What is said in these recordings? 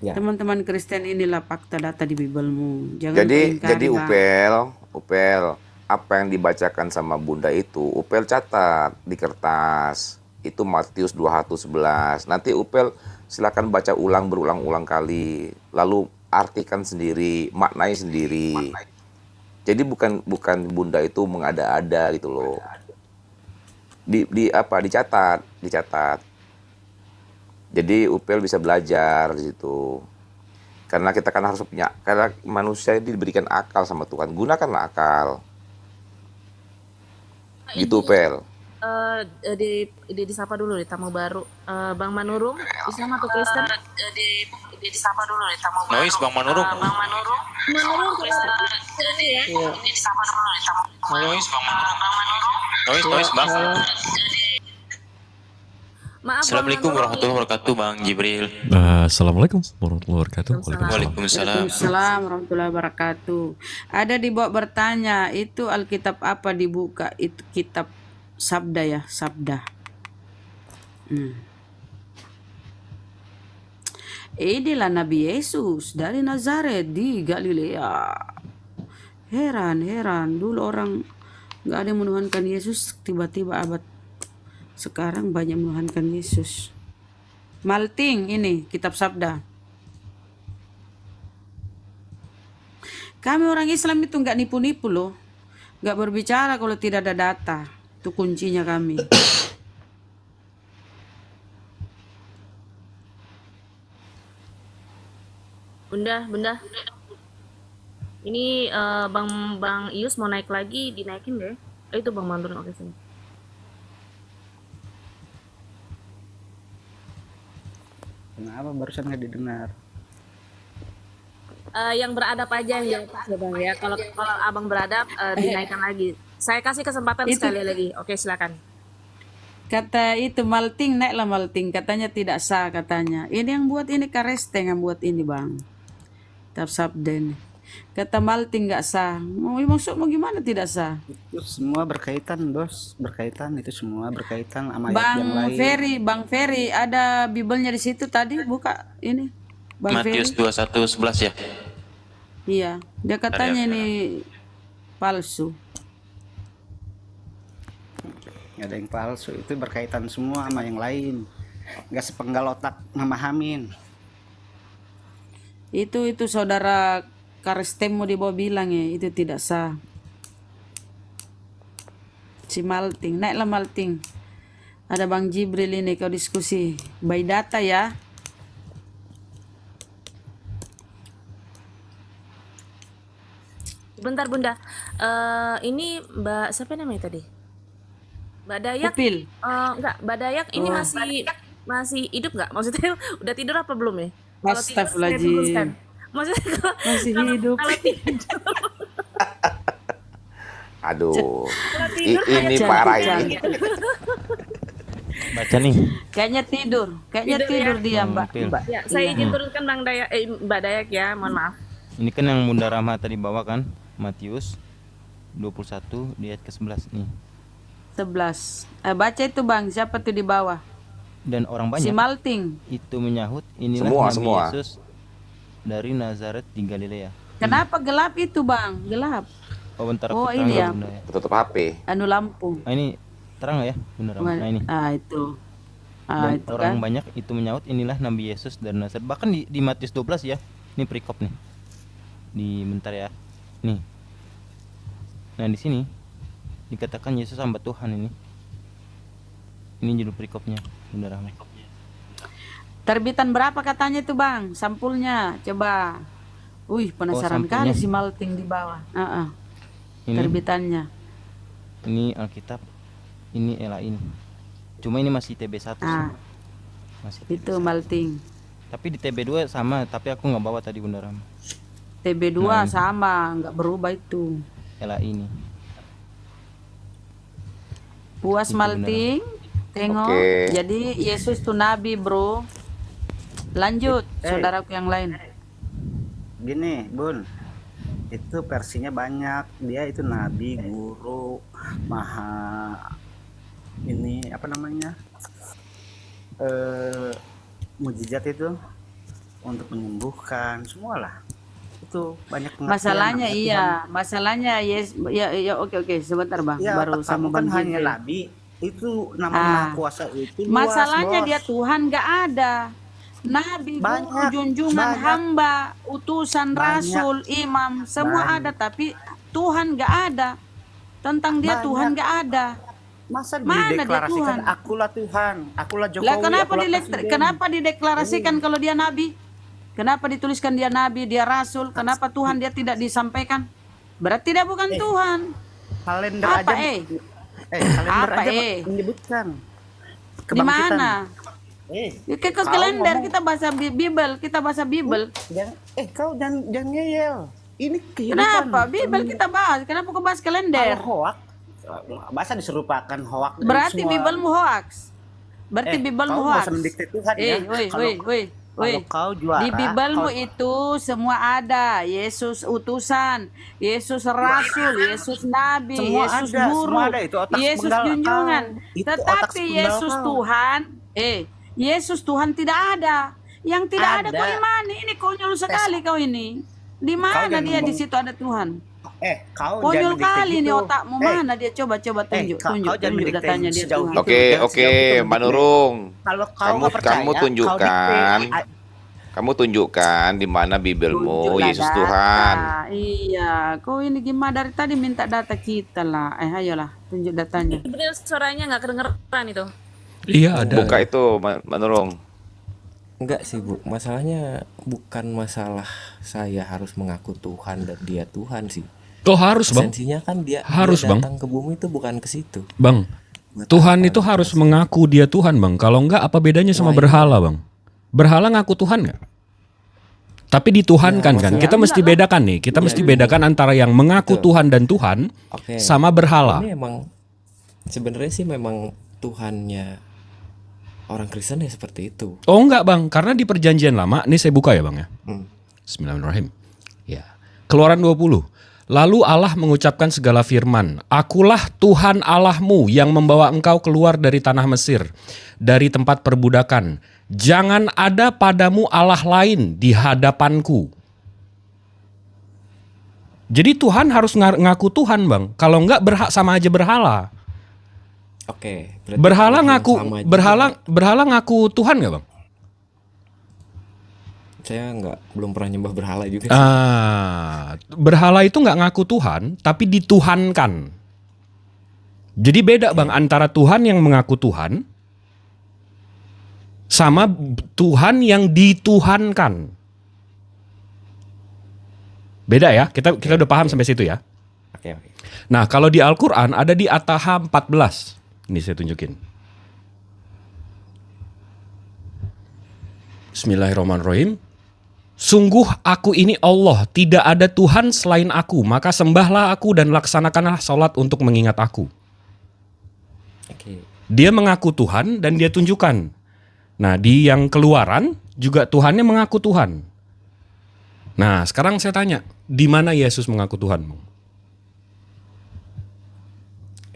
Ya. Teman-teman Kristen, inilah fakta data di Bibelmu. Jangan kau Jadi ingkari, Bang. Upel, apa yang dibacakan sama Bunda itu, Upel catat di kertas. Itu Matius 2:11. Nanti Upel silakan baca ulang berulang-ulang kali. Lalu artikan sendiri, maknai sendiri. Jadi bukan bukan Bunda itu mengada-ada gitu loh. Di apa? Dicatat. Jadi Upel bisa belajar di situ. Karena kita kan harus punya, karena manusia ini diberikan akal sama Tuhan. Gunakanlah akal. Gitu, Ini Pel. disapa dulu deh tamu baru. Bang Manurung, Islam atau Kristen? Disapa dulu deh tamu baru. Noise Bang Manurung. Bang Manurung. Manurung Kristen. Ya. Iya. Disapa dulu deh tamu baru. Noise Bang Manurung. Bang Manurung. Noise Bang. Halo. Maaf Assalamualaikum Bang Manurung. warahmatullahi wabarakatuh Bang Jibril. Assalamualaikum warahmatullahi wabarakatuh. Waalaikumsalam. Waalaikumsalam warahmatullahi wabarakatuh. Ada di bawah bertanya, itu Alkitab apa dibuka? Itu kitab Sabda ya, Sabda. Inilah Nabi Yesus dari Nazaret di Galilea. Heran. Dulu orang nggak ada yang menuhankan Yesus, tiba-tiba abad sekarang banyak menuhankan Yesus. Malting ini kitab Sabda. Kami orang Islam itu nggak nipu-nipu loh. Nggak berbicara kalau tidak ada data. Itu kuncinya kami. Bunda. Ini Bang Ius mau naik lagi, dinaikin deh. Itu Bang Manurung, oke sini. Kenapa barusan nggak didengar? Yang beradab aja yang pas ya Bang ya. Kalau Abang beradab dinaikkan lagi. Saya kasih kesempatan Itu- sekali lagi. Oke, silakan. Kata itu Malting, naiklah Malting. Katanya tidak sah katanya. Ini yang buat ini Kareste yang buat ini bang. Kitab Sabda ini. Kata Malting nggak sah. Mau gimana tidak sah? Itu semua berkaitan, Bos. Berkaitan, itu semua berkaitan sama ayat yang lain. Bang Ferry, ada Bibelnya di situ tadi buka ini. Bang Matius Ferry. 21:11 ya. Iya, dia katanya ini palsu. Nggak ada yang palsu, itu berkaitan semua sama yang lain. Nggak sepenggal otak memahamin. Itu saudara Karestemo di bawah bilang ya, itu tidak sah. Si Malting, naiklah Malting. Ada Bang Jibril ini kau diskusi. By data ya. Bentar Bunda. Ini Mbak siapa namanya tadi? Mbak Dayak. Upil. Enggak, Mbak Dayak ini masih hidup nggak? Maksudnya udah tidur apa belum ya? Kalau tidur, saya luruskan. Maksudnya Masih hidup. Kalau tidur, Aduh. tidur Ini kayak parah cantik, ini. Baca nih. Kayaknya tidur Tidur dia Mbak. Upil. ya, saya izin turunkan Bang Dayak, Mbak Dayak ya, mohon maaf. Ini kan yang Bunda Rahma tadi bawa kan, Matius 21 di ayat ke-11 nih. 11. Baca itu Bang, siapa tuh di bawah? Dan orang Si banyak Malting. itu menyahut, inilah Nabi Semua. Yesus dari Nazaret di Galilea. Kenapa gelap itu Bang? Gelap. Oh bentar Oh, aku terang ini ya ya. Bunda ya. Tutup HP. Anu lampu. Ini terang nggak ya Bunda Rahma? Nah ini. Itu. Dan Itu orang kan. banyak itu menyahut, inilah Nabi Yesus dari Nazaret. Bahkan di Matius 12 ya. Ini perikop nih. Di bentar ya. Nih. Nah, di sini dikatakan Yesus hamba Tuhan ini. Ini judul perikopnya, Bunda Rahma. Terbitan berapa katanya itu Bang? Sampulnya coba. Wih, penasaran sampulnya. kali si Malting di bawah. Ini Terbitannya. ini Alkitab, ini LAI ini. Cuma ini masih TB1 sih. Masih TB1. Itu Malting. Tapi di TB2 sama, tapi aku nggak bawa tadi Bunda Rahma. TB2 sama, nggak berubah itu. LAI ini. Puas Itu Malting. Tengok. Oke. Jadi Yesus tuh nabi, Bro. Lanjut, saudaraku yang lain. Gini, Bun. Itu versinya banyak. Dia itu nabi, guru, maha ini apa namanya? Mujizat itu. untuk menyembuhkan, semualah. Itu banyak pengertian Masalahnya namanya Tuhan. iya, masalahnya ya oke sebentar Bang, Ya, baru otak sama kamu kan Bang hanya Jibril. nabi. Itu namanya maha Ah, kuasa itu luas, masalahnya dia bos. Tuhan nggak ada. Nabi, guru, Banyak, junjungan, banyak, hamba, utusan, banyak, rasul, imam, semua ada, banyak, tapi Tuhan nggak ada. Tentang dia Tuhan banyak. nggak ada. Masa Mana dia dideklarasikan Tuhan? akulah Tuhan, akulah Lah Jokowi, akulah presiden. kenapa dideklarasikan Eh, kalau dia nabi? Kenapa dituliskan dia nabi, dia rasul? Kenapa Tuhan dia tidak disampaikan? Berarti dia bukan eh, Tuhan. kalender Apa aja, kalender Apa aja menyebutkan Di kebangkitan. mana? Ke Kau kalender ngomong, kita baca Bible, kita baca Bible. kau jangan ngeyel. Ini kehidupan. Kenapa? Bible kita bahas. Kenapa kau bahas Kalau kalender? hoak, masa diserupakan hoak dari Berarti semua. Bible hoax. Berarti Bible Kau nggak hoax. usah mendikte Tuhan ya. Woi. Kalau kau juara, Di Biblemu kau- itu semua ada. Yesus utusan, Yesus rasul, Yesus nabi, Semua Yesus ada, guru, semua ada. Itu otak Yesus sepenggal junjungan. kau. Itu otak Tetapi sepenggal Yesus kau. Tuhan, Yesus Tuhan tidak ada. Yang tidak ada, Ada. kau imani. Ini konyol sekali kau ini. Di mana jangan dia di ngomong. situ ada Tuhan? Kau Konyol jangan mendikte kali nih gitu. otakmu, mana dia coba tunjuk kau jangan tunjuk mendikte datanya dia sejauh Tuhan. itu. Oke, Jangan oke, sejauh itu Mbak mendikte. Nurung. Kalau kau Kamu nggak percaya, kamu kau tunjukkan, dikte. kamu tunjukkan di mana Bibelmu Tunjuklah Yesus data. Tuhan. Iya, kau ini gimana dari tadi minta data kita lah. Ayolah, tunjuk datanya. Jibril suaranya nggak kedengeran itu. Iya ada. Buka itu, Mbak Nurung. Enggak sih Bu, masalahnya bukan masalah saya harus mengaku Tuhan dan dia Tuhan sih. Oh harus bang, Esensinya kan dia Harus, Bang. datang ke bumi itu bukan ke situ. bang. Buat Tuhan apa itu harus dijelasin? mengaku dia Tuhan bang. Kalau enggak apa bedanya sama Wah, iya. berhala bang? Berhala ngaku Tuhan nggak? Tapi dituhankan Ya, kan? masalah- Kita mesti bedakan nih. Kita mesti bedakan antara yang mengaku Betul. Tuhan dan Tuhan Oke. sama berhala. Ini emang sebenarnya sih memang Tuhannya orang Kristen ya seperti itu. Oh enggak bang, karena di perjanjian lama, ini saya buka ya bang ya. Hmm. Bismillahirrahmanirrahim. Ya. Keluaran 20. Lalu Allah mengucapkan segala firman, Akulah Tuhan Allahmu yang membawa engkau keluar dari tanah Mesir, dari tempat perbudakan. Jangan ada padamu Allah lain di hadapanku. Jadi Tuhan harus ngaku Tuhan bang. Kalau enggak sama aja berhala. Oke, berarti Berhala kalau yang ngaku sama juga, berhala ngaku Tuhan nggak bang? saya belum pernah nyembah berhala juga sih. Berhala itu nggak ngaku Tuhan, tapi dituhankan. Jadi beda bang antara Tuhan yang mengaku Tuhan sama Tuhan yang dituhankan. Beda ya, kita udah paham sampai situ ya. Oke. Nah kalau di Al-Quran ada di At-Taha 14. Ini saya tunjukin. Bismillahirrahmanirrahim. Sungguh aku ini Allah, tidak ada Tuhan selain aku, maka sembahlah aku dan laksanakanlah sholat untuk mengingat aku. Oke. Dia mengaku Tuhan dan dia tunjukkan. Nah di yang Keluaran juga Tuhannya mengaku Tuhan. Nah sekarang saya tanya, di mana Yesus mengaku Tuhan?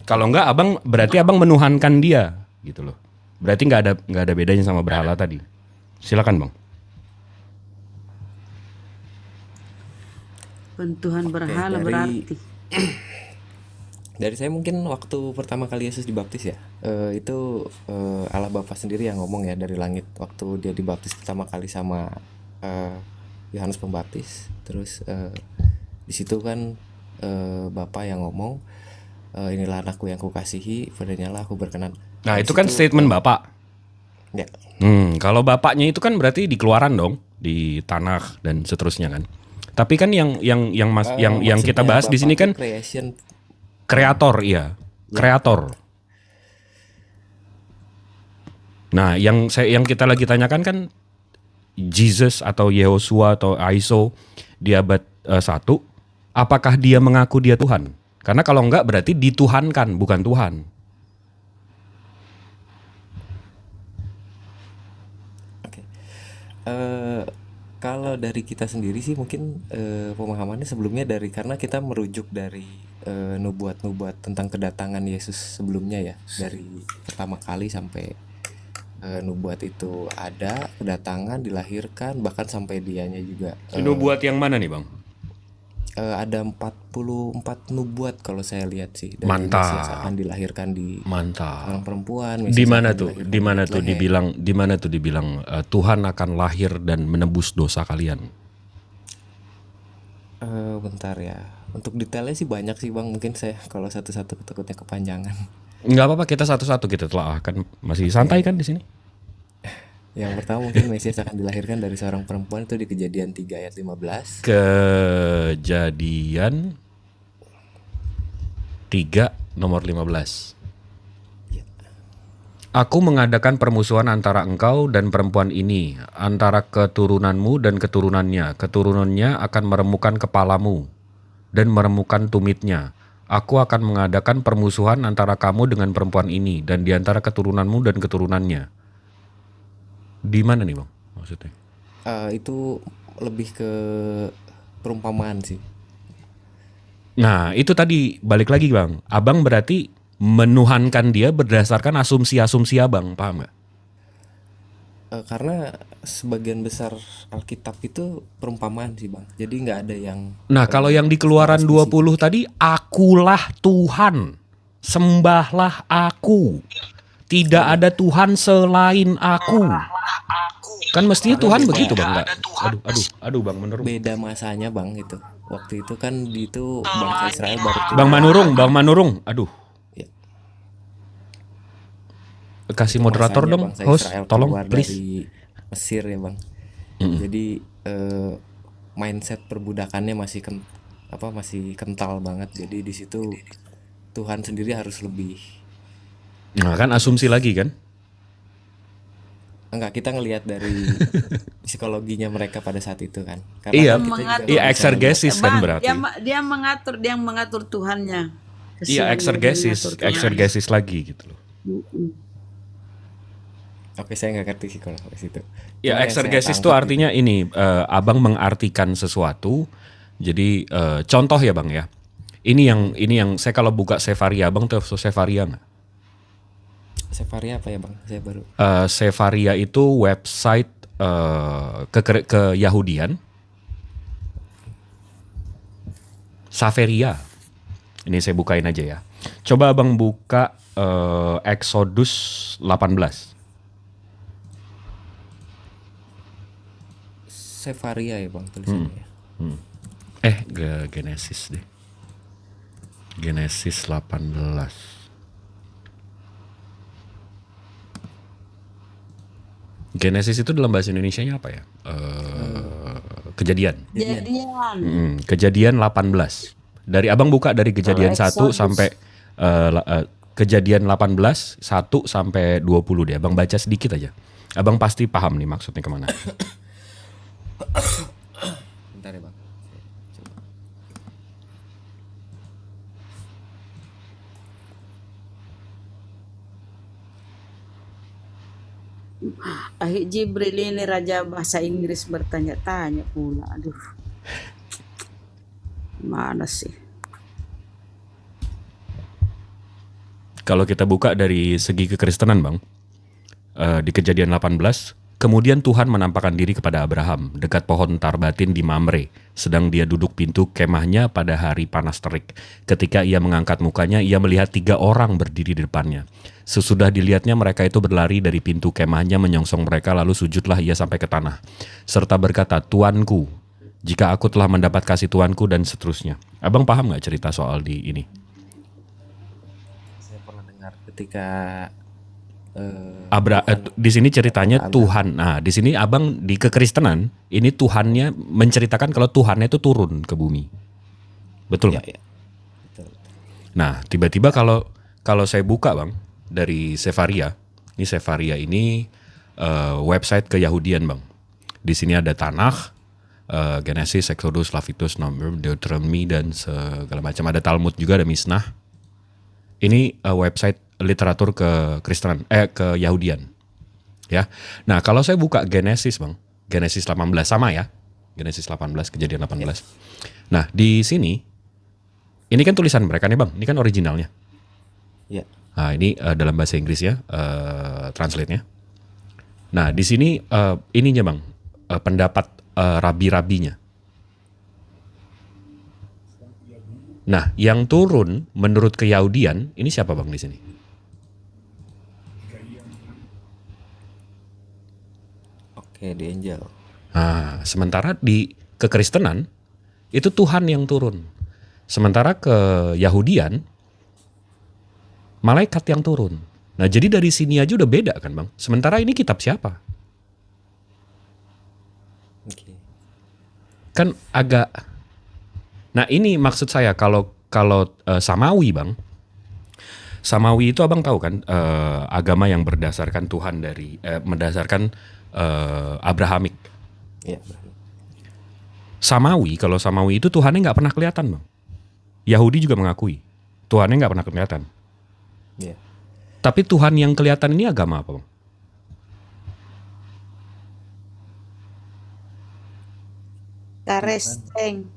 Kalau enggak berarti abang menuhankan dia gitu loh. Berarti nggak ada bedanya sama berhala tadi. Silakan bang. Bentuhan berhala berarti. Dari saya mungkin waktu pertama kali Yesus dibaptis ya, itu Allah Bapa sendiri yang ngomong ya dari langit waktu dia dibaptis pertama kali sama Yohanes Pembaptis. Terus di situ kan Bapa yang ngomong, inilah anakku yang kukasihi, padanya lah aku berkenan. Nah Dari itu kan situ, statement bapak. ya, Kalau bapaknya itu kan berarti di Keluaran dong, di tanah dan seterusnya kan. Tapi kan yang kita maksudnya bahas di Bapa sini itu kan creation. kreator, iya, kreator. Nah, yang kita lagi tanyakan kan Jesus atau Yehosua atau Aiso di abad 1, apakah dia mengaku dia Tuhan? Karena kalau enggak berarti dituhankan, bukan Tuhan. Oke. Kalau dari kita sendiri sih mungkin pemahamannya sebelumnya karena kita merujuk dari nubuat-nubuat tentang kedatangan Yesus sebelumnya ya, dari pertama kali sampai nubuat itu ada, kedatangan, dilahirkan, bahkan sampai dianya juga Nubuat yang mana nih bang? ada 44 nubuat kalau saya lihat sih, dari Mantap. Mesias akan dilahirkan di Mantap. seorang perempuan, Di Mesias mana akan tuh? dilahirkan Di mana tuh Bethlehem. dibilang Tuhan akan lahir dan menebus dosa kalian? Bentar ya. Untuk detailnya sih banyak sih bang. Mungkin saya kalau satu-satu takutnya kepanjangan. Nggak apa-apa, kita satu-satu kita telah kan masih santai kan di sini. Yang pertama mungkin Mesias akan dilahirkan dari seorang perempuan, itu di Kejadian 3 ayat 15. Kejadian 3 nomor 15. Aku mengadakan permusuhan antara engkau dan perempuan ini, antara keturunanmu dan keturunannya. Keturunannya akan meremukkan kepalamu dan meremukkan tumitnya. Aku akan mengadakan permusuhan antara kamu dengan perempuan ini dan di antara keturunanmu dan keturunannya. Di mana nih bang maksudnya? Itu lebih ke perumpamaan sih. Nah itu tadi balik lagi bang. Abang berarti menuhankan dia berdasarkan asumsi-asumsi abang, paham nggak? Karena sebagian besar Alkitab itu perumpamaan sih bang. Jadi nggak ada yang Nah kalau yang di Keluaran 20 tadi, akulah Tuhan, sembahlah aku, tidak ada Tuhan selain aku. Kan mestinya Tuhan begitu bang, nggak? Aduh bang menurut. beda masanya bang itu. Waktu itu kan itu bangsa Israel baru Bang Manurung, aduh. Ya. Kasih Itu moderator masanya dong, bangsa host, Israel tolong keluar please. dari Mesir ya bang. Jadi mindset perbudakannya masih masih kental banget. Jadi di situ Tuhan sendiri harus lebih. Nah kan asumsi lagi kan? Enggak, kita ngelihat dari psikologinya mereka pada saat itu kan. Karena Iya, kan kita juga iya bisa eksergesis kan Bang, berarti. dia mengatur Tuhannya. Iya Kesian dia mengatur Tuhan. eksergesis lagi gitu loh. Oke, saya nggak ngerti sih kalau ke situ. Ya Cuma yang saya eksergesis itu tangkap artinya ini abang mengartikan sesuatu. Jadi contoh ya bang ya. Ini yang saya kalau buka Sefaria, abang tuh Sefaria nggak? Sefaria apa ya bang? Saya baru. Sefaria itu website ke Yahudian. Saveria. Ini saya bukain aja ya. Coba abang buka Exodus 18. Sefaria ya bang tulisannya. Genesis deh. Genesis 18. Genesis itu dalam bahasa Indonesianya apa ya? Kejadian. Jadian. Kejadian 18. Dari abang buka dari kejadian 1 Exodus. sampai kejadian 18 1 sampai 20 deh. Abang baca sedikit aja. Abang pasti paham nih maksudnya kemana. Bentar ya bang. Ahik Jibril ini raja bahasa Inggris bertanya-tanya pula. Aduh. Mana sih? Kalau kita buka dari segi kekristenan bang, di kejadian 18, kemudian Tuhan menampakkan diri kepada Abraham dekat pohon tarbatin di Mamre, sedang dia duduk pintu kemahnya pada hari panas terik. Ketika ia mengangkat mukanya, ia melihat 3 orang berdiri di depannya. Sesudah dilihatnya mereka itu berlari dari pintu kemahnya menyongsong mereka, lalu sujudlah ia sampai ke tanah, serta berkata, Tuanku, jika aku telah mendapat kasih Tuanku, dan seterusnya. Abang paham nggak cerita soal di ini? Saya pernah dengar ketika Di sini ceritanya Tuhan. Nah, di sini abang di kekristenan ini Tuhannya menceritakan kalau Tuhannya itu turun ke bumi. Betul nggak? ya. Betul. Nah, tiba-tiba kalau saya buka bang dari Sefaria, ini Sefaria ini website keyahudian bang. Di sini ada Tanakh, Genesis, Exodus, Leviticus, Number, Deuteronomy dan segala macam. Ada Talmud juga, ada Mishnah. Ini website literatur kekristenan, ke Yahudian. Ya. Nah, kalau saya buka Genesis, Bang. Genesis 18 sama ya. Genesis 18, Kejadian 18. Nah, di sini ini kan tulisan mereka nih, Bang. Ini kan originalnya. Ya. Nah, ini dalam bahasa Inggris ya, translate-nya. Nah, di sini ininya Bang, pendapat rabi-rabinya. Nah, yang turun menurut keyahudian ini siapa Bang di sini? Oke, di angel. Nah, sementara di kekristenan itu Tuhan yang turun. Sementara ke Yahudian malaikat yang turun. Nah, jadi dari sini aja udah beda kan, Bang? Sementara ini kitab siapa? Oke. Kan agak. Nah, ini maksud saya kalau Samawi, Bang. Samawi itu Abang tahu kan agama yang berdasarkan Tuhan dari berdasarkan Abrahamik. Iya. Samawi, kalau Samawi itu Tuhannya nggak pernah kelihatan, Bang. Yahudi juga mengakui Tuhannya nggak pernah kelihatan. Iya. Tapi Tuhan yang kelihatan ini agama apa, Bang? Karesteng.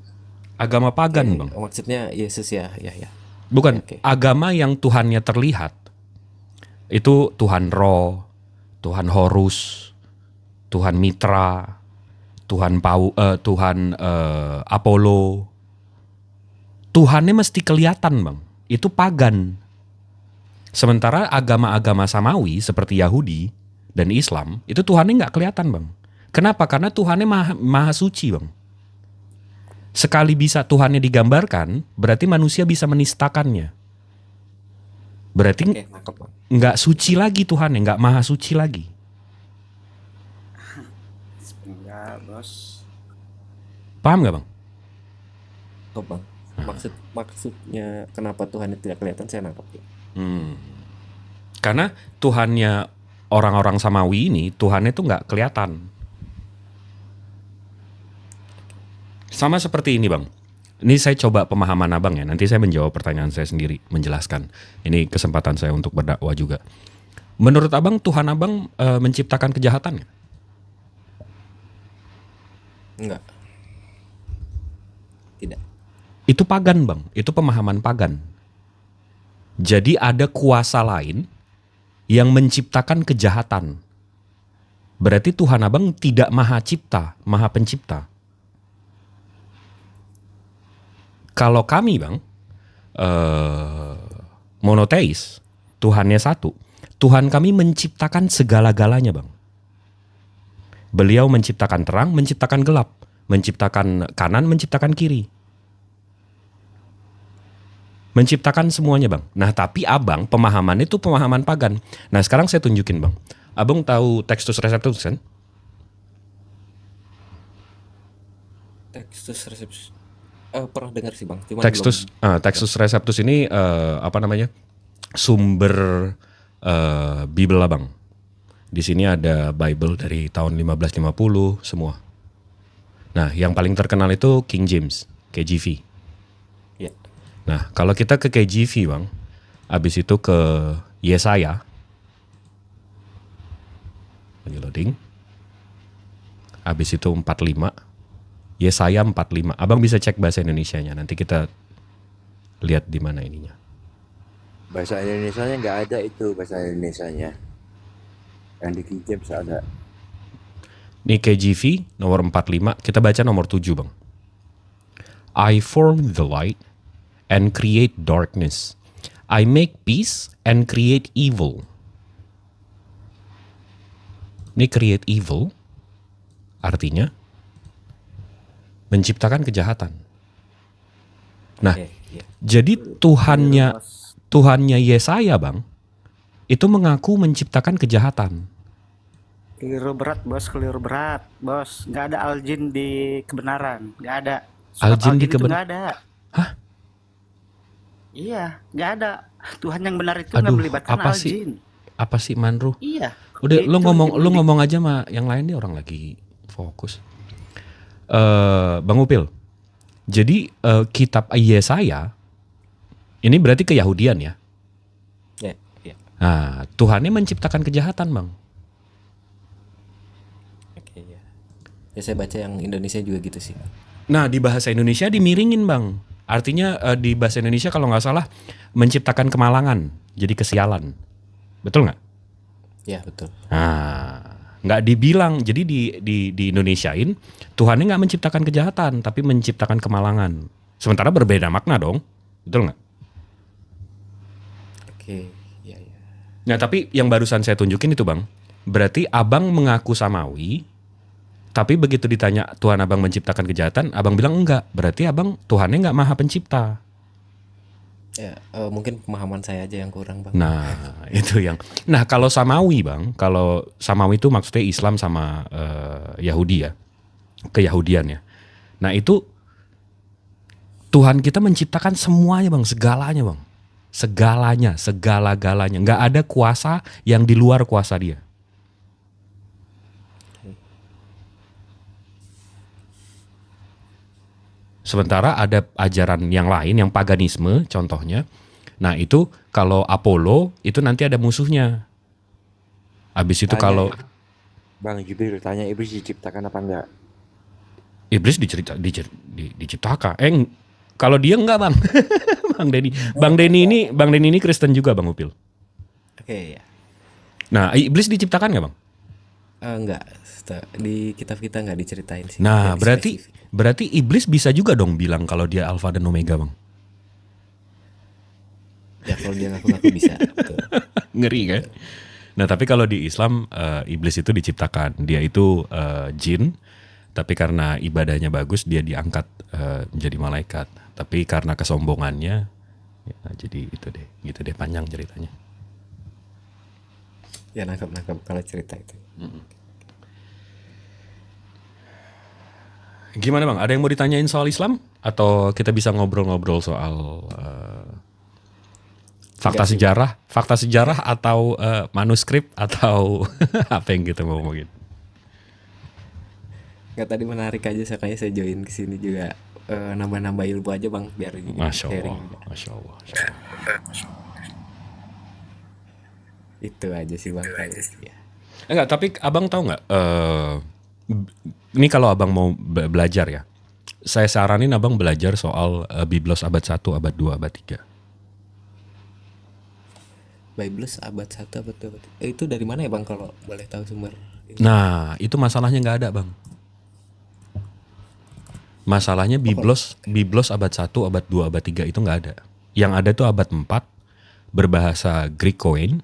Agama pagan, Oke, Bang. maksudnya Yesus ya, ya, ya. Bukan, Oke. agama yang Tuhannya terlihat. Itu Tuhan Roh, Tuhan Horus, Tuhan Mitra, Tuhan Apollo. Tuhannya mesti kelihatan, Bang. Itu pagan. Sementara agama-agama Samawi seperti Yahudi dan Islam, itu Tuhannya nggak kelihatan, Bang. Kenapa? Karena Tuhannya maha suci, Bang. Sekali bisa Tuhannya digambarkan, berarti manusia bisa menistakannya. Berarti Oke, nangkep, Bang. nggak suci lagi Tuhannya, nggak maha suci lagi. Enggak, Bos. Paham nggak, Bang? Nangkep, Bang. Maksudnya kenapa Tuhan tidak kelihatan, saya nangkep ya. Karena Tuhannya orang-orang Samawi ini, Tuhannya tuh nggak kelihatan. Sama seperti ini, Bang. Ini saya coba pemahaman Abang ya. Nanti saya menjawab pertanyaan saya sendiri, menjelaskan. Ini kesempatan saya untuk berdakwah juga. Menurut Abang, Tuhan Abang menciptakan kejahatan nggak? Enggak. Tidak. Itu pagan, Bang. Itu pemahaman pagan. Jadi ada kuasa lain yang menciptakan kejahatan. Berarti Tuhan Abang tidak maha cipta, maha pencipta. Kalau kami, Bang, monoteis, Tuhannya satu. Tuhan kami menciptakan segala-galanya, Bang. Beliau menciptakan terang, menciptakan gelap, menciptakan kanan, menciptakan kiri. Menciptakan semuanya, Bang. Nah, tapi Abang, pemahaman itu pemahaman pagan. Nah, sekarang saya tunjukin, Bang. Abang tahu Textus Receptus kan? Textus Receptus. Pernah dengar sih, Bang. Cuman Textus Receptus ini sumber Bible lah, Bang. Di sini ada Bible dari tahun 1550 semua. Nah, yang paling terkenal itu King James, KJV. Ya. Nah, kalau kita ke KJV, Bang, habis itu ke Yesaya. Lagi loading. Habis itu 45. Yesaya 45. Abang bisa cek bahasa Indonesianya. Nanti kita lihat di mana ininya. Bahasa Indonesianya nggak ada itu, bahasa Indonesianya. Yang di King James ada. Ini KJV nomor 45. Kita baca nomor 7, Bang. I form the light and create darkness. I make peace and create evil. Ini create evil artinya menciptakan kejahatan. Nah, Oke, ya. jadi Tuhannya Yesaya, Bang, itu mengaku menciptakan kejahatan. Keliru berat, Bos. Keliru berat, Bos. Nggak ada aljin di kebenaran. Nggak ada. Aljin di itu keben- nggak ada. Hah? Iya, nggak ada. Tuhan yang benar itu nggak Aduh, melibatkan apa aljin. sih? Apa sih, Manru? Iya. Udah, Itu lu yang ngomong aja sama yang lain nih, orang lagi fokus. Bang Upil, jadi kitab Yesaya ini berarti keyahudian ya? Ya, ya. Nah, Tuhannya menciptakan kejahatan, Bang. Oke, ya. Ya, saya baca yang Indonesia juga gitu sih. Nah, di bahasa Indonesia dimiringin, Bang. Artinya di bahasa Indonesia kalau nggak salah menciptakan kemalangan, jadi kesialan. Betul nggak? Ya, betul. Nah, nggak dibilang. Jadi di Indonesiain Tuhannya nggak menciptakan kejahatan, tapi menciptakan kemalangan. Sementara berbeda makna dong, betul nggak? Oke, iya ya. Nah tapi yang barusan saya tunjukin itu bang, berarti abang mengaku samawi, tapi begitu ditanya Tuhan abang menciptakan kejahatan, abang bilang enggak. Berarti abang Tuhannya nggak maha pencipta. Ya, mungkin pemahaman saya aja yang kurang, Bang. Nah itu yang. Nah kalau samawi bang, kalau samawi itu maksudnya Islam sama Yahudi ya, keyahudian ya. Nah itu Tuhan kita menciptakan semuanya bang, segalanya bang. Segalanya, segala-galanya. Nggak ada kuasa yang di luar kuasa dia. Sementara ada ajaran yang lain, yang paganisme contohnya. Nah itu kalau Apollo, itu nanti ada musuhnya. Habis itu Tanya, kalau Bang Jibril tanya iblis diciptakan apa enggak? iblis diciptakan. Kalau dia enggak bang. Bang Denny ini Kristen juga Bang Upil. Oke, ya. Nah iblis diciptakan nggak bang? Enggak, di kitab kita enggak diceritain sih. Nah Nggak spesifik. berarti iblis bisa juga dong bilang kalau dia alfa dan omega bang. Ya kalau dia ngaku-ngaku bisa. Betul. Ngeri kan? Nah tapi kalau di Islam iblis itu diciptakan. Dia itu jin, tapi karena ibadahnya bagus dia diangkat menjadi malaikat. Tapi karena kesombongannya, ya, jadi itu deh, gitu deh panjang ceritanya. Ya nangkap kalau cerita itu. Gimana bang? Ada yang mau ditanyain soal Islam? Atau kita bisa ngobrol-ngobrol soal fakta sejarah atau manuskrip atau apa yang kita mau ngomongin? Nggak, tadi menarik aja, makanya saya join ke sini juga, nambah-nambah ilmu aja Bang, biar Masya Allah, sharing. Masya Allah. Itu aja sih Bang. Ya. Enggak, tapi abang tahu nggak? Ini kalau abang mau belajar ya, saya saranin abang belajar soal Biblos abad 1, abad 2, abad 3. Biblos abad 1, abad 2. Itu dari mana ya Bang kalau boleh tahu sumber? Nah, itu masalahnya nggak ada bang. Masalahnya Biblos abad 1, abad 2, abad 3 itu nggak ada. Yang ada tuh abad 4, berbahasa Greek Koine,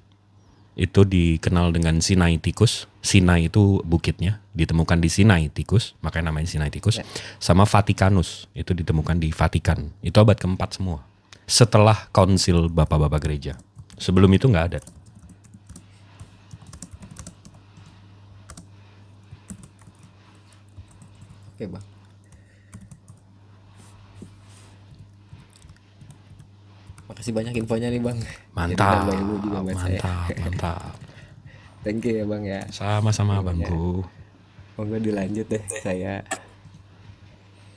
itu dikenal dengan Sinaiticus. Sinai itu bukitnya, ditemukan di Sinaiticus, makanya namanya Sinaiticus. Sama Vaticanus, itu ditemukan di Vatikan. Itu abad keempat semua. Setelah konsil bapak-bapak gereja. Sebelum itu nggak ada. Oke Bang. Makasih banyak infonya nih Bang. Jadi Mantap, nambah ilmu juga buat saya. mantap. Thank you ya Bang ya. Sama-sama abangku. Monggo dilanjut deh, saya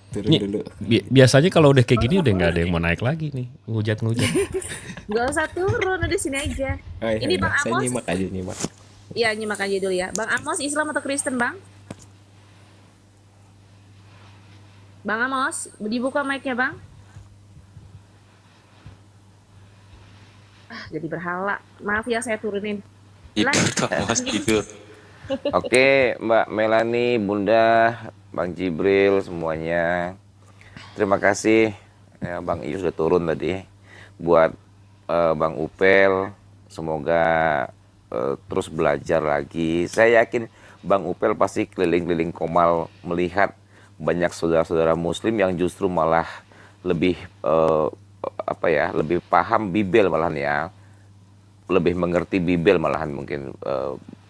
turun Nih, dulu. biasanya kalau udah kayak gini udah nggak ada yang mau naik lagi nih, ngujat-ngujat. Gak usah turun, udah sini aja. Oh, iya, Ini udah. Bang Saya Amos. nyimak aja nyimak. Iya, nyimak aja dulu ya. Bang Amos, Islam atau Kristen, Bang? Bang Amos, dibuka mic-nya, Bang. Jadi berhala. Maaf ya, saya turunin. Tidur. Oke, Mbak Melani, Bunda, Bang Jibril, semuanya. Terima kasih ya, Bang Ius sudah turun tadi. Buat Bang Upel, semoga terus belajar lagi. Saya yakin Bang Upel pasti keliling-keliling Komal melihat banyak saudara-saudara Muslim yang justru malah lebih lebih paham Bibel malahan ya. Lebih mengerti Bibel malahan mungkin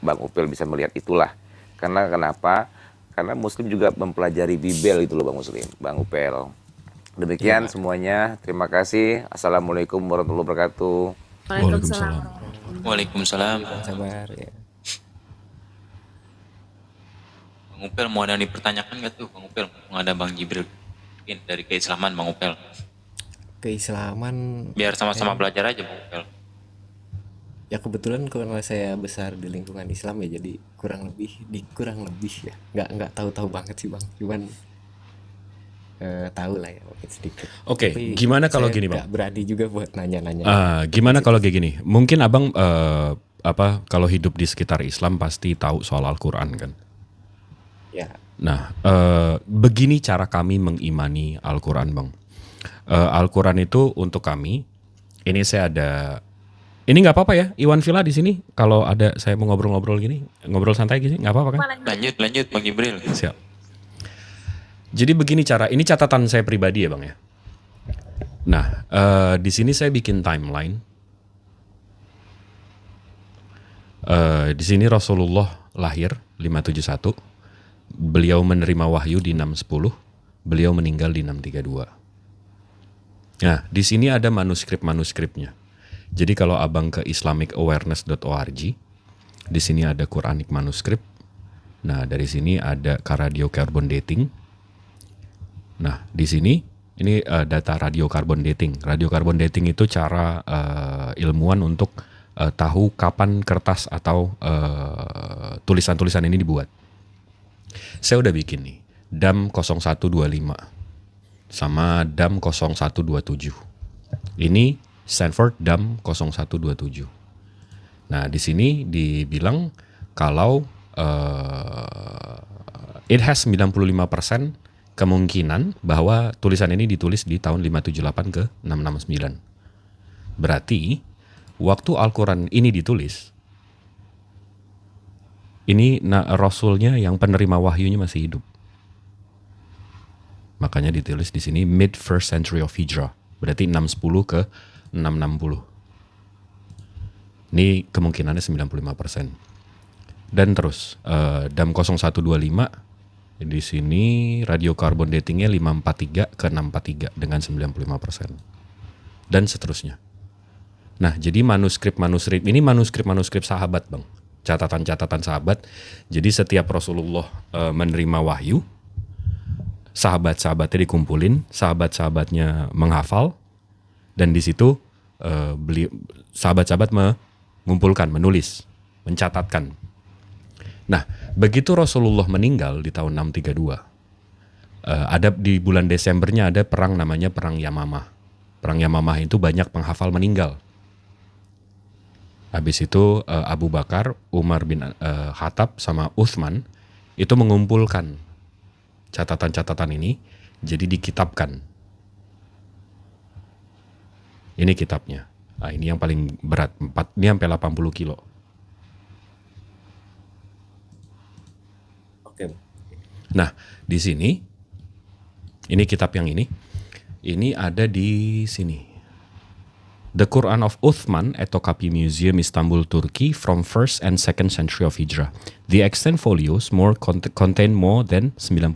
Bang Upel bisa melihat itulah. Karena kenapa? Karena Muslim juga mempelajari Bibel itu loh Bang Muslim, Bang Upel. Demikian semuanya. Terima kasih. Assalamualaikum warahmatullahi wabarakatuh. Waalaikumsalam. Waalaikumsalam. Sabar ya. Bang Upel mau ada yang dipertanyakan nggak tuh Bang Upel? Mau ada Bang Jibril mungkin dari keislaman Bang Upel. Keislaman Biar sama-sama belajar aja Bang Upel. ya, kebetulan karena saya besar di lingkungan Islam ya, jadi kurang lebih ya. Nggak tahu-tahu banget sih Bang. Cuman tahu lah ya mungkin sedikit. Oke, Tapi gimana kalau saya gini nggak Bang? berani juga buat nanya-nanya. Gimana kalau kayak gini? Mungkin abang kalau hidup di sekitar Islam pasti tahu soal Al-Quran kan. Ya. Nah, begini cara kami mengimani Al-Quran, Bang. Al-Quran itu untuk kami, ini saya ada, ini nggak apa-apa ya, Iwan Villa di sini. Kalau ada saya mau ngobrol-ngobrol gini, ngobrol santai gini, nggak apa-apa kan? Lanjut Bang Jibril. Siap. Jadi begini cara, ini catatan saya pribadi ya, Bang ya. Nah, di sini saya bikin timeline. Di sini Rasulullah lahir 571, beliau menerima wahyu di 610, beliau meninggal di 632. Nah, di sini ada manuskrip-manuskripnya. Jadi kalau abang ke islamicawareness.org, di sini ada Quranic manuskrip. Nah, dari sini ada radiocarbon dating. Nah, di sini ini data radiocarbon dating. Radiocarbon dating itu cara ilmuwan untuk tahu kapan kertas atau tulisan-tulisan ini dibuat. Saya udah bikin nih, DAM 0125 sama DAM 0127. Ini Stanford DAM 0127. Nah, di sini dibilang kalau it has 95% kemungkinan bahwa tulisan ini ditulis di tahun 578 ke 669. Berarti waktu Al-Quran ini ditulis, ini Rasulnya yang penerima wahyunya masih hidup. Makanya ditulis di sini mid first century of Hijrah. Berarti 610 ke 660. Ini kemungkinannya 95%. Dan terus DAM 0125 di sini radiocarbon datingnya 543 ke 643 dengan 95%. Dan seterusnya. Nah, jadi manuskrip ini manuskrip sahabat, Bang. Catatan-catatan sahabat. Jadi setiap Rasulullah menerima wahyu, sahabat-sahabatnya dikumpulin, sahabat-sahabatnya menghafal, dan di situ sahabat-sahabat mengumpulkan, menulis, mencatatkan. Nah, begitu Rasulullah meninggal di tahun 632, ada di bulan Desembernya ada perang namanya Perang Yamamah. Perang Yamamah itu banyak penghafal meninggal. Habis itu Abu Bakar, Umar bin Khattab sama Uthman itu mengumpulkan catatan-catatan ini jadi dikitabkan. Ini kitabnya. Nah, ini yang paling berat, ini sampai 80 kilo. Oke. Nah, di sini ini kitab yang ini ada di sini. The Quran of Uthman at Topkapi Museum, Istanbul, Turkey, from 1st and 2nd century of Hijrah. The extant folios contain more than 99%.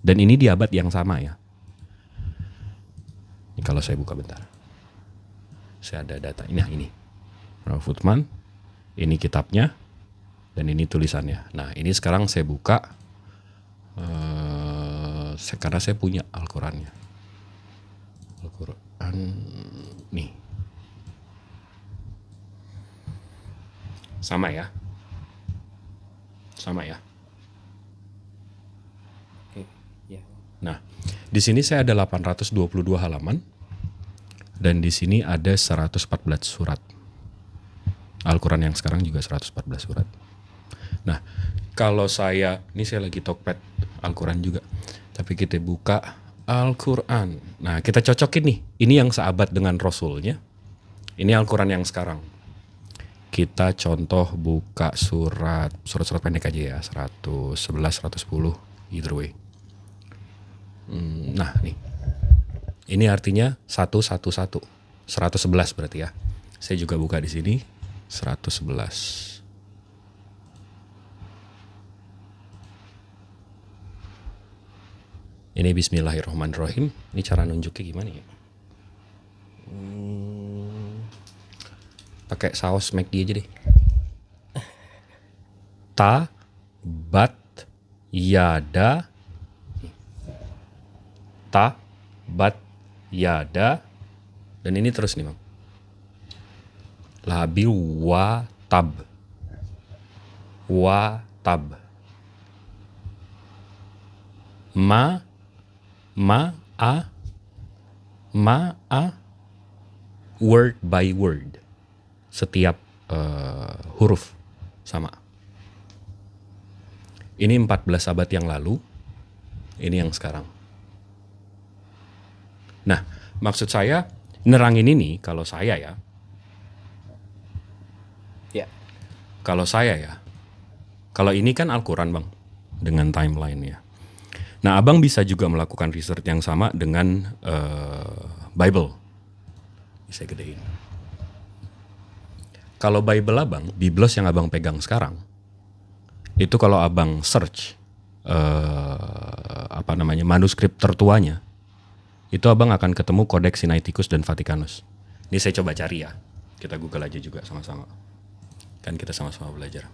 Dan ini di abad yang sama ya. Ini kalau saya buka bentar. Saya ada data. Nah, ini. Uthman. Ini kitabnya. Dan ini tulisannya. Nah, ini sekarang saya buka. Karena saya punya Al-Qurannya. Al-Quran nih. Sama ya. Oke, ya. Nah, di sini saya ada 822 halaman dan di sini ada 114 surat. Al-Quran yang sekarang juga 114 surat. Nah, kalau ini saya lagi Tokped Al-Quran juga. Tapi kita buka Al-Quran. Nah, kita cocokin nih. Ini yang seabad dengan Rasulnya. Ini Al-Quran yang sekarang. Kita contoh buka surat pendek aja ya. 111, 110, either way. Nah, nih. Ini artinya 111. 111 berarti ya. Saya juga buka di sini. 111. Ini Bismillahirrahmanirrahim. Ini cara nunjuknya gimana ya? Pakai saus McD aja deh. Ta, bat, yada. Ta, bat, yada. Dan ini terus nih, Bang. Labi wa tab. Wa tab. Ma word by word. Setiap huruf sama. Ini 14 abad yang lalu, ini yang sekarang. Nah, maksud saya nerangin ini kalau saya ya. Ya. Kalau saya ya. Kalau ini kan Al-Quran bang, dengan timeline-nya. Nah, abang bisa juga melakukan research yang sama dengan Bible. Bisa gedein. Kalau Bible abang, Biblos yang abang pegang sekarang, itu kalau abang search manuskrip tertuanya, itu abang akan ketemu Codex Sinaiticus dan Vaticanus. Ini saya coba cari ya, kita Google aja juga sama-sama. Kan kita sama-sama belajar.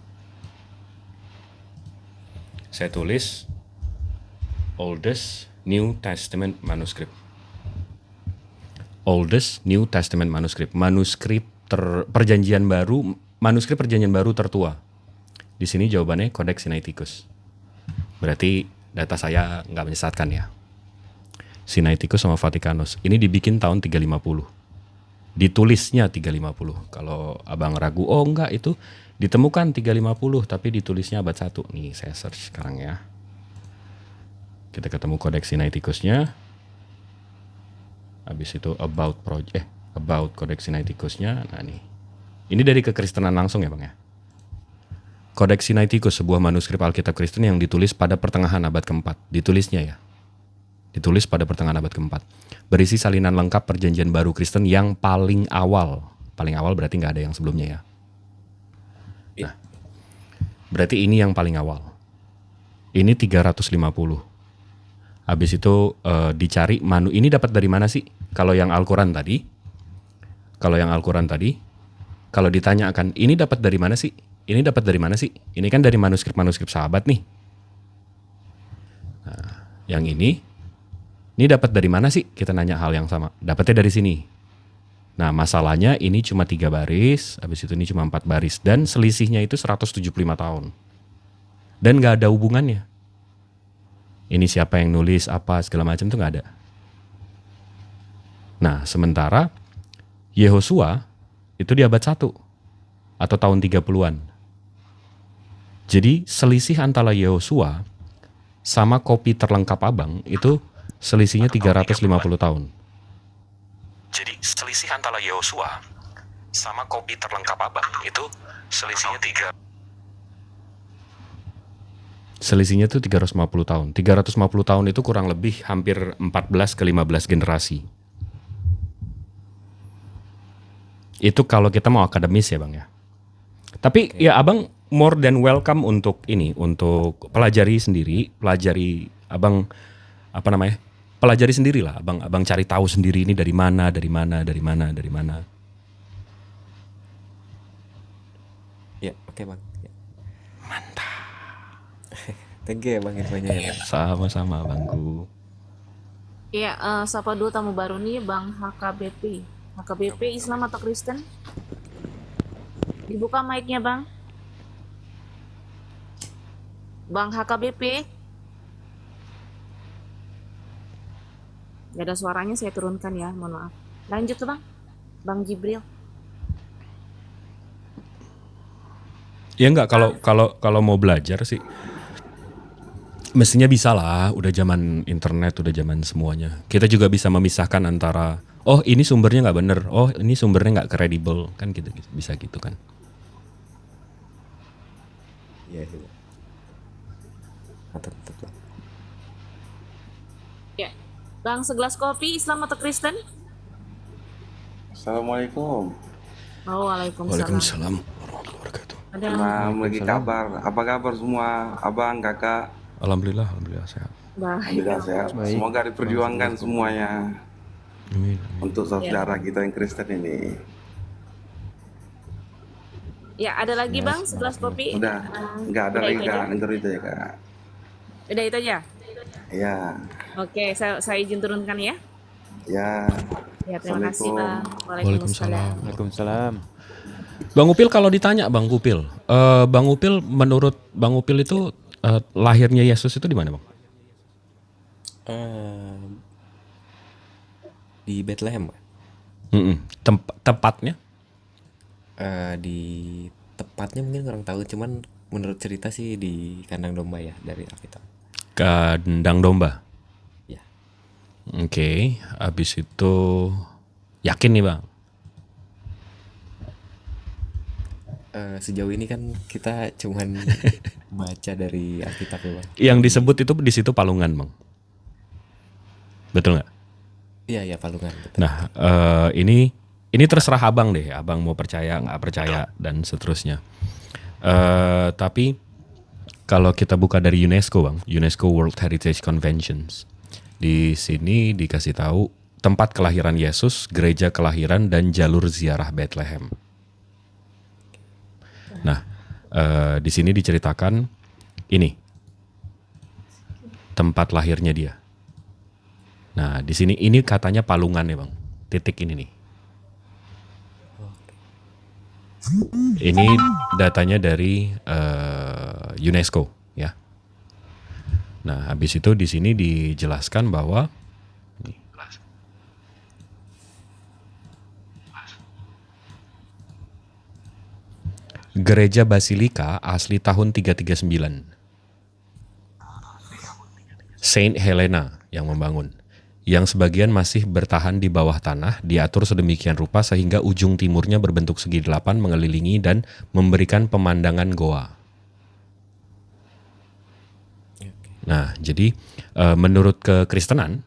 Saya tulis Oldest New Testament Manuscript. Oldest New Testament Manuscript. Manuskrip perjanjian baru, manuskrip perjanjian baru tertua. Di sini jawabannya Codex Sinaiticus. Berarti data saya nggak menyesatkan ya. Sinaiticus sama Vaticanus. Ini dibikin tahun 350. Ditulisnya 350. Kalau abang ragu, oh enggak itu ditemukan 350 tapi ditulisnya abad 1. Nih saya search sekarang ya. Kita ketemu Codex Sinaiticusnya. Habis itu about Codex Sinaiticusnya. Nah nih. Ini dari kekristenan langsung ya bang ya. Codex Sinaiticus, sebuah manuskrip Alkitab Kristen yang ditulis pada pertengahan abad ke-4. Ditulisnya ya. Ditulis pada pertengahan abad ke-4. Berisi salinan lengkap perjanjian baru Kristen yang paling awal. Paling awal berarti nggak ada yang sebelumnya ya. Nah, berarti ini yang paling awal. Ini 350. Habis itu dicari ini dapat dari mana sih? Kalau yang Al-Quran tadi, kalau ditanyakan ini dapat dari mana sih? Ini dapat dari mana sih? Ini kan dari manuskrip sahabat nih. Nah, yang ini dapat dari mana sih? Kita nanya hal yang sama. Dapatnya dari sini. Nah, masalahnya ini cuma 3 baris, habis itu ini cuma 4 baris. Dan selisihnya itu 175 tahun. Dan gak ada hubungannya. Ini siapa yang nulis, apa, segala macam itu gak ada. Nah, sementara Yehosua itu di abad 1 atau tahun 30-an. Jadi selisih antara Yehosua sama kopi terlengkap abang itu selisihnya 350 tahun. Jadi selisih antara Yehosua sama kopi terlengkap abang itu selisihnya tuh 350 tahun. 350 tahun itu kurang lebih hampir 14 ke 15 generasi. Itu kalau kita mau akademis ya bang ya. Tapi ya abang more than welcome untuk pelajari pelajari sendiri lah, abang cari tahu sendiri ini dari mana. Ya, oke bang. Ya. Mantap. Thank you ya bang infonya ya. Sama-sama bangku. Iya, sapa dulu tamu baru nih Bang HKBP. HKBP Islam atau Kristen? Dibuka mic-nya Bang. Bang HKBP. Gak ada suaranya, saya turunkan ya, mohon maaf. Lanjut tuh Bang. Bang Jibril. Ya enggak, kalau mau belajar sih mestinya bisa lah, udah zaman internet, udah zaman semuanya. Kita juga bisa memisahkan antara oh ini sumbernya nggak bener, oh ini sumbernya nggak kredibel, kan gitu, bisa gitu kan. Iya. Mantap. Ya. Bang, segelas kopi Islam atau Kristen? Assalamualaikum. Oh, waalaikumsalam. Waalaikumsalam warahmatullahi wabarakatuh. Lagi kabar? Apa kabar semua? Abang, kakak? Alhamdulillah sehat. Alhamdulillah sehat. Baik. Semoga diperjuangkan semuanya Amin. untuk saudara kita yang Kristen ini. Ya, ada lagi Bang, segelas kopi. Udah, nggak ada lagi itu kak, aja? denger itu ya kak. Udah itu aja? Ya, Oke, saya izin turunkan ya. ya. Ya, terima kasih Bang. Waalaikumsalam. Waalaikumsalam. Bang Upil kalau ditanya Bang Upil, menurut Bang Upil itu lahirnya Yesus itu di mana Bang? Di Bethlehem. Tepatnya? Di tepatnya mungkin kurang tahu, cuman menurut cerita sih di kandang domba ya dari Alkitab. Kandang domba. Ya. Oke, habis itu yakin nih Bang? Sejauh ini kan kita cuman baca dari Alkitab ya Bang. Yang disebut itu di situ palungan Bang. Betul nggak? Iya ya Palungan. Betul. Nah, ini terserah abang deh, abang mau percaya nggak percaya dan seterusnya. Tapi kalau kita buka dari UNESCO Bang, UNESCO World Heritage Conventions, di sini dikasih tahu tempat kelahiran Yesus, gereja kelahiran dan jalur ziarah Bethlehem. Nah, di sini diceritakan ini tempat lahirnya dia. Nah, di sini ini katanya palungan ya Bang, titik ini nih. Ini datanya dari UNESCO ya. Nah, habis itu di sini dijelaskan bahwa Gereja Basilika asli tahun 339. Saint Helena yang membangun. Yang sebagian masih bertahan di bawah tanah, diatur sedemikian rupa sehingga ujung timurnya berbentuk segi delapan mengelilingi dan memberikan pemandangan goa. Nah, jadi menurut kekristenan,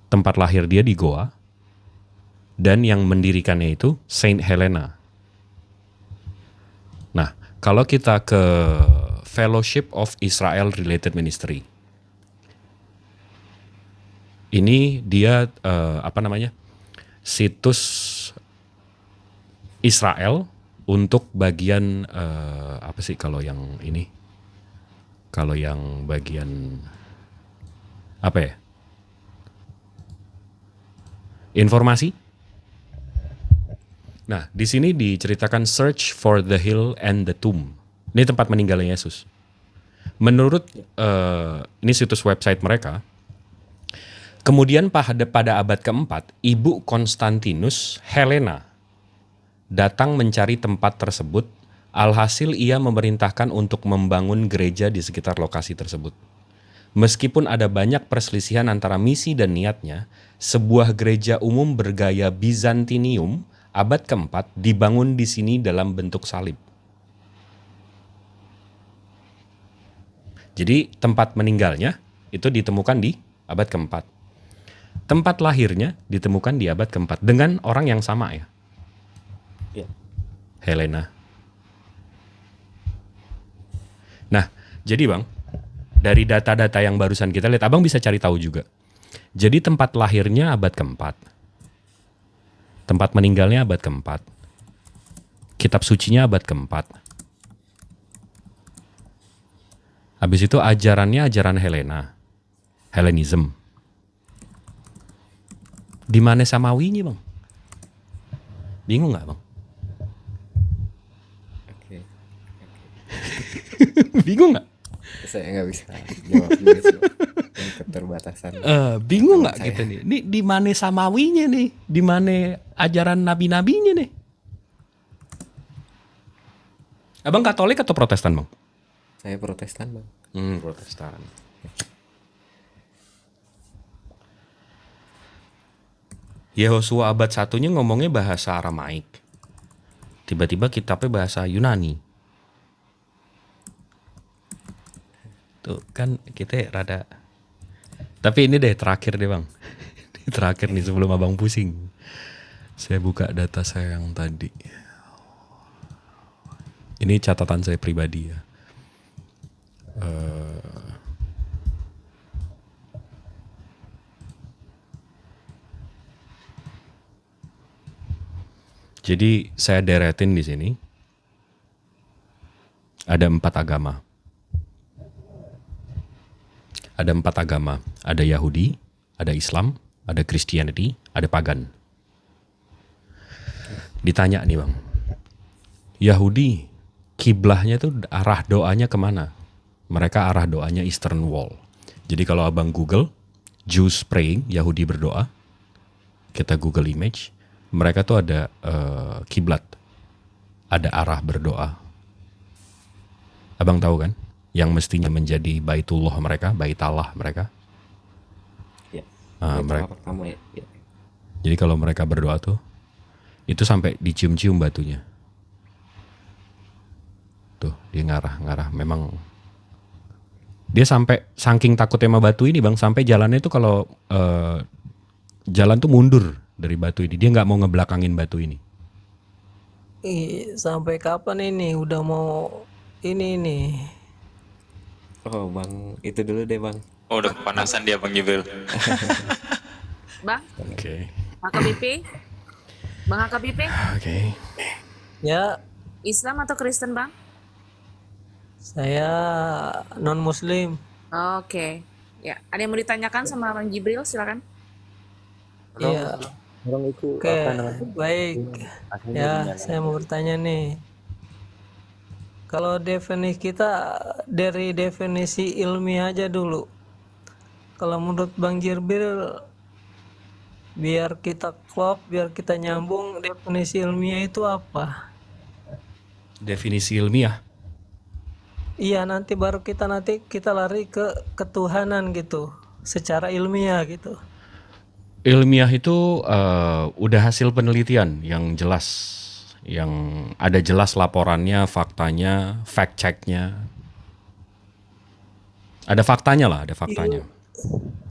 tempat lahir dia di goa, dan yang mendirikannya itu Saint Helena. Nah, kalau kita ke Fellowship of Israel Related Ministry, ini dia situs Israel untuk bagian apa sih kalau yang ini? Kalau yang bagian apa ya? Informasi. Nah, di sini diceritakan Search for the Hill and the Tomb. Ini tempat meninggalnya Yesus. Menurut ini situs website mereka. Kemudian pada abad keempat, Ibu Konstantinus Helena datang mencari tempat tersebut. Alhasil ia memerintahkan untuk membangun gereja di sekitar lokasi tersebut. Meskipun ada banyak perselisihan antara misi dan niatnya, sebuah gereja umum bergaya Bizantinium abad keempat dibangun di sini dalam bentuk salib. Jadi tempat meninggalnya itu ditemukan di abad keempat. Tempat lahirnya ditemukan di abad keempat dengan orang yang sama ya. Ya. Helena. Nah, jadi Bang, dari data-data yang barusan kita lihat, Abang bisa cari tahu juga. Jadi tempat lahirnya abad keempat. Tempat meninggalnya abad keempat. Kitab sucinya abad keempat. Habis itu ajarannya ajaran Helena. Hellenism. Di mana Samawinya Bang? Bingung nggak Bang? Oke. Bingung nggak? Saya nggak bisa jawab juga sih. Ini keterbatasan. Bingung nggak kita nih? Ini di mana Samawinya nih? Di mana ajaran nabi-nabinya nih? Abang Katolik atau Protestan Bang? Saya Protestan Bang. Protestan. Yehosua abad 1-nya ngomongnya bahasa Aramaik. Tiba-tiba kitabnya bahasa Yunani. Tuh kan kita rada. Tapi ini deh terakhir deh Bang. Ini terakhir nih sebelum Abang pusing. Saya buka data saya yang tadi. Ini catatan saya pribadi ya. Jadi saya deretin di sini. Ada 4 agama. Ada 4 agama. Ada Yahudi, ada Islam, ada Christianity, ada pagan. Ditanya nih Bang. Yahudi, kiblahnya tuh arah doanya kemana? Mereka arah doanya Eastern Wall. Jadi kalau Abang Google, Jews praying, Yahudi berdoa. Kita Google image. Mereka tuh ada kiblat ada arah berdoa. Abang tahu kan? Yang mestinya menjadi baitullah mereka, baitallah mereka. Ya. Mereka. Pertama ya. Ya. Jadi kalau mereka berdoa tuh, itu sampai dicium-cium batunya. Tuh, dia ngarah. Memang dia sampai saking takutnya sama batu ini bang, sampai jalannya tuh kalau jalan tuh mundur dari batu ini. Dia nggak mau ngebelakangin batu ini. Sampai kapan ini? Udah mau ini nih. Oh bang, itu dulu deh bang. Oh, udah kepanasan dia Bang Jibril. Bang, Oke. HKBP? Bang HKBP? Oke. Ya, Islam atau Kristen Bang? saya non muslim. Oke. Ya, ada yang mau ditanyakan sama Bang Jibril? Silakan. Iya. Orang itu Oke, apa namanya? baik. Akhirnya Ya, gimana? saya mau bertanya nih. Kalau definisi kita dari definisi ilmiah aja dulu. Kalau menurut Bang Jibril, biar kita klop, biar kita nyambung, definisi ilmiah itu apa? Definisi ilmiah. Iya, nanti baru kita lari ke ketuhanan gitu, secara ilmiah gitu. Ilmiah itu udah hasil penelitian yang jelas, yang ada jelas laporannya, faktanya, fact checknya. Ada faktanya lah, ada faktanya.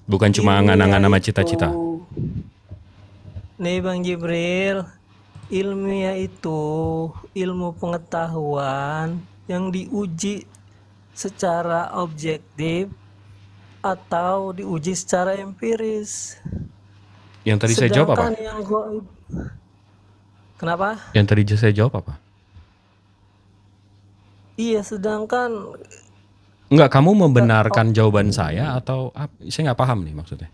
Bukan cuma angan-angan sama cita-cita. Nih Bang Jibril, ilmiah itu ilmu pengetahuan yang diuji secara objektif atau diuji secara empiris. Yang tadi saya jawab apa? Sedangkan yang gaib. Kenapa? Yang tadi saya jawab apa? Iya, sedangkan Enggak, kamu membenarkan jawaban saya atau saya nggak paham nih maksudnya.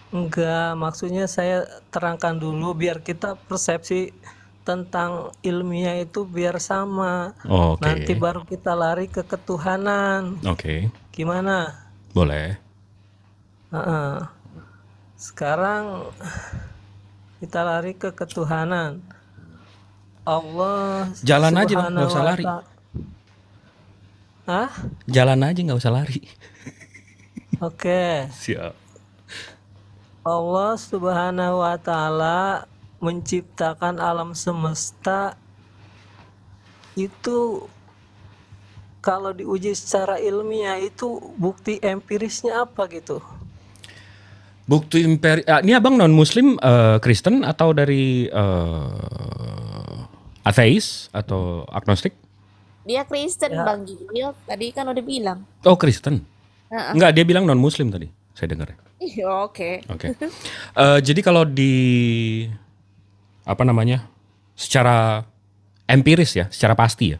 enggak, maksudnya saya terangkan dulu biar kita persepsi tentang ilmiah itu biar sama. Oh, oke. Nanti baru kita lari ke ketuhanan. Oke, Gimana? boleh. Heeh. Sekarang kita lari ke ketuhanan. Allah Jalan aja Bang, nggak Subhanahu usah wa lari. Hah? Jalan aja nggak usah lari. Oke. Siap. Allah Subhanahu wa taala menciptakan alam semesta itu kalau diuji secara ilmiah itu bukti empirisnya apa gitu? Bukti ini abang non Muslim, Kristen atau dari ateis atau agnostik? Dia Kristen Ya. Bang Jibril. Tadi kan udah bilang. Oh Kristen. Heeh. Enggak, dia bilang non Muslim tadi. Saya dengar. Iya, oke. Oke. Jadi kalau di apa namanya? Secara empiris ya, secara pasti ya.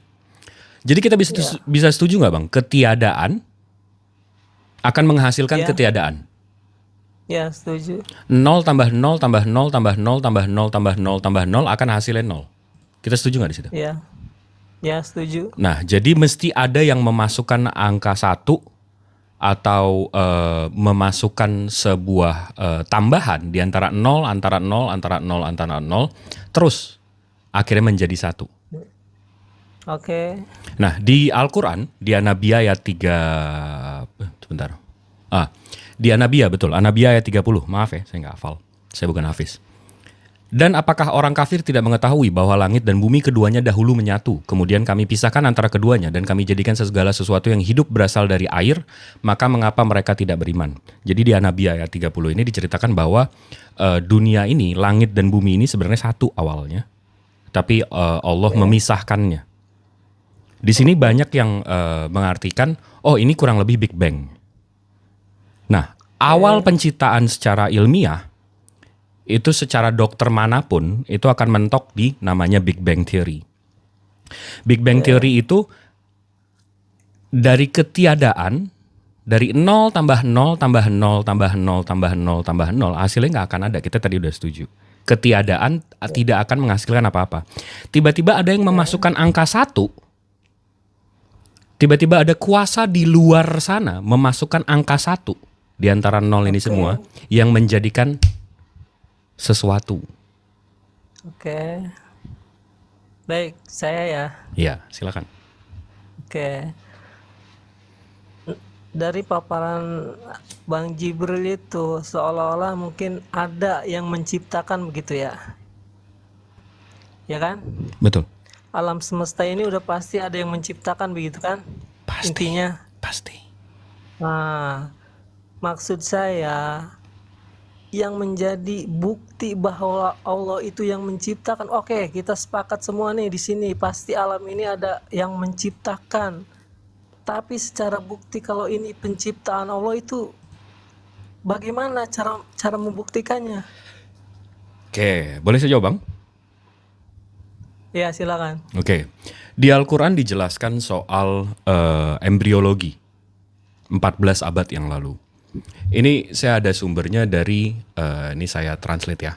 Jadi kita bisa setuju nggak Bang? Ketiadaan akan menghasilkan Ya. ketiadaan. Ya, setuju. 0 tambah 0 tambah 0 tambah 0 tambah 0 tambah 0 tambah 0 akan hasilnya 0. Kita setuju nggak di situ? Ya. Ya, setuju. Nah, jadi mesti ada yang memasukkan angka 1 atau memasukkan sebuah tambahan di antara 0, antara 0, antara 0, antara 0, terus akhirnya menjadi 1. Oke. Nah, di Al-Quran, di An-Nabiyyah ayat 3, sebentar. Di An-Nabiyyah, betul, An-Nabiyyah ayat 30, maaf ya, saya nggak hafal, saya bukan hafiz. Dan apakah orang kafir tidak mengetahui bahwa langit dan bumi keduanya dahulu menyatu, kemudian kami pisahkan antara keduanya dan kami jadikan segala sesuatu yang hidup berasal dari air, maka mengapa mereka tidak beriman? Jadi di An-Nabiyyah ayat 30 ini diceritakan bahwa dunia ini, langit dan bumi ini sebenarnya satu awalnya, tapi Allah memisahkannya. Di sini banyak yang mengartikan, oh ini kurang lebih Big Bang. Nah, awal penciptaan secara ilmiah itu secara dokter manapun itu akan mentok di namanya Big Bang Theory. Big Bang Theory itu dari ketiadaan, dari 0 tambah 0 tambah 0 tambah 0 tambah 0 tambah 0, hasilnya nggak akan ada. Kita tadi udah setuju. Ketiadaan tidak akan menghasilkan apa-apa. Tiba-tiba ada yang memasukkan angka 1. Tiba-tiba ada kuasa di luar sana memasukkan angka 1 di antara 0 ini semua yang menjadikan sesuatu. Oke. Baik, saya ya. Iya, silakan. Oke. Dari paparan Bang Jibril itu seolah-olah mungkin ada yang menciptakan begitu ya. Ya kan? Betul. Alam semesta ini udah pasti ada yang menciptakan begitu kan? Intinya. Pasti. Nah, maksud saya yang menjadi bukti bahwa Allah itu yang menciptakan. Oke, kita sepakat semua nih di sini pasti alam ini ada yang menciptakan. Tapi secara bukti kalau ini penciptaan Allah itu bagaimana cara membuktikannya? Oke, boleh saya jawab, Bang? Ya, silakan. Oke. Di Al-Qur'an dijelaskan soal embriologi 14 abad yang lalu. Ini saya ada sumbernya dari ini saya translate ya.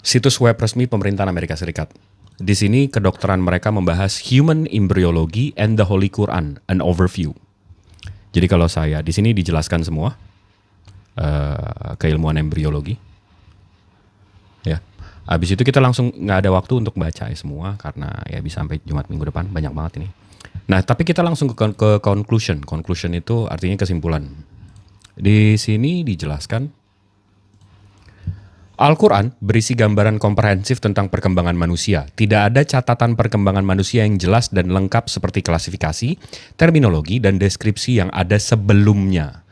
Situs web resmi pemerintahan Amerika Serikat. Di sini kedokteran mereka membahas Human Embryology and the Holy Quran, an overview. Jadi kalau saya di sini dijelaskan semua keilmuan embriologi. Ya. Habis itu kita langsung nggak ada waktu untuk baca ya semua karena ya bisa sampai Jumat minggu depan, banyak banget ini. Nah, tapi kita langsung ke conclusion. Conclusion itu artinya kesimpulan. Di sini dijelaskan Al-Quran berisi gambaran komprehensif tentang perkembangan manusia. Tidak ada catatan perkembangan manusia yang jelas dan lengkap seperti klasifikasi, terminologi, dan deskripsi yang ada sebelumnya.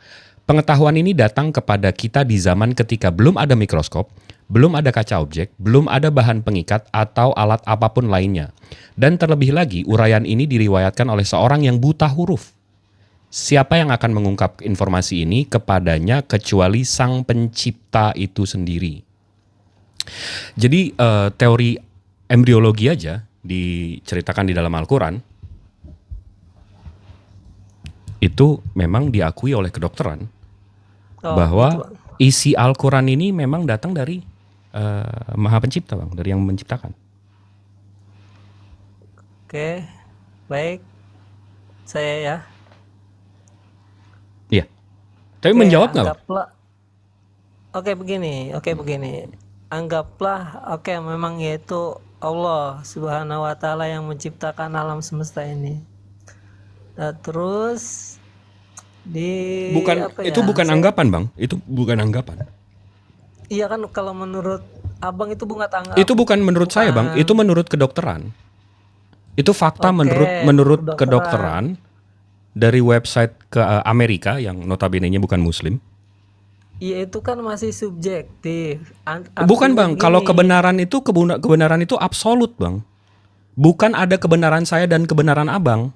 Pengetahuan ini datang kepada kita di zaman ketika belum ada mikroskop, belum ada kaca objek, belum ada bahan pengikat atau alat apapun lainnya. Dan terlebih lagi, uraian ini diriwayatkan oleh seorang yang buta huruf. Siapa yang akan mengungkap informasi ini kepadanya kecuali Sang Pencipta itu sendiri. Jadi teori embriologi aja diceritakan di dalam Al-Quran itu memang diakui oleh kedokteran bahwa isi Al-Quran ini memang datang dari Maha Pencipta, Bang, dari yang menciptakan. Oke, baik. Saya ya. Iya. Tapi Oke, menjawab nggak, Bang? anggaplah. Oke begini. Anggaplah memang yaitu Allah Subhanahu wa taala yang menciptakan alam semesta ini. Nah, terus Bukan itu bukan anggapan, Bang. Itu bukan anggapan. Iya kan kalau menurut Abang itu Itu bukan menurut saya, Bang. Itu menurut kedokteran. Itu fakta Oke, menurut kedokteran dari website ke Amerika yang notabene-nya bukan muslim. Iya itu kan masih subjektif. Bukan, Artinya Bang, kalau begini. kebenaran itu absolut, Bang. Bukan ada kebenaran saya dan kebenaran Abang.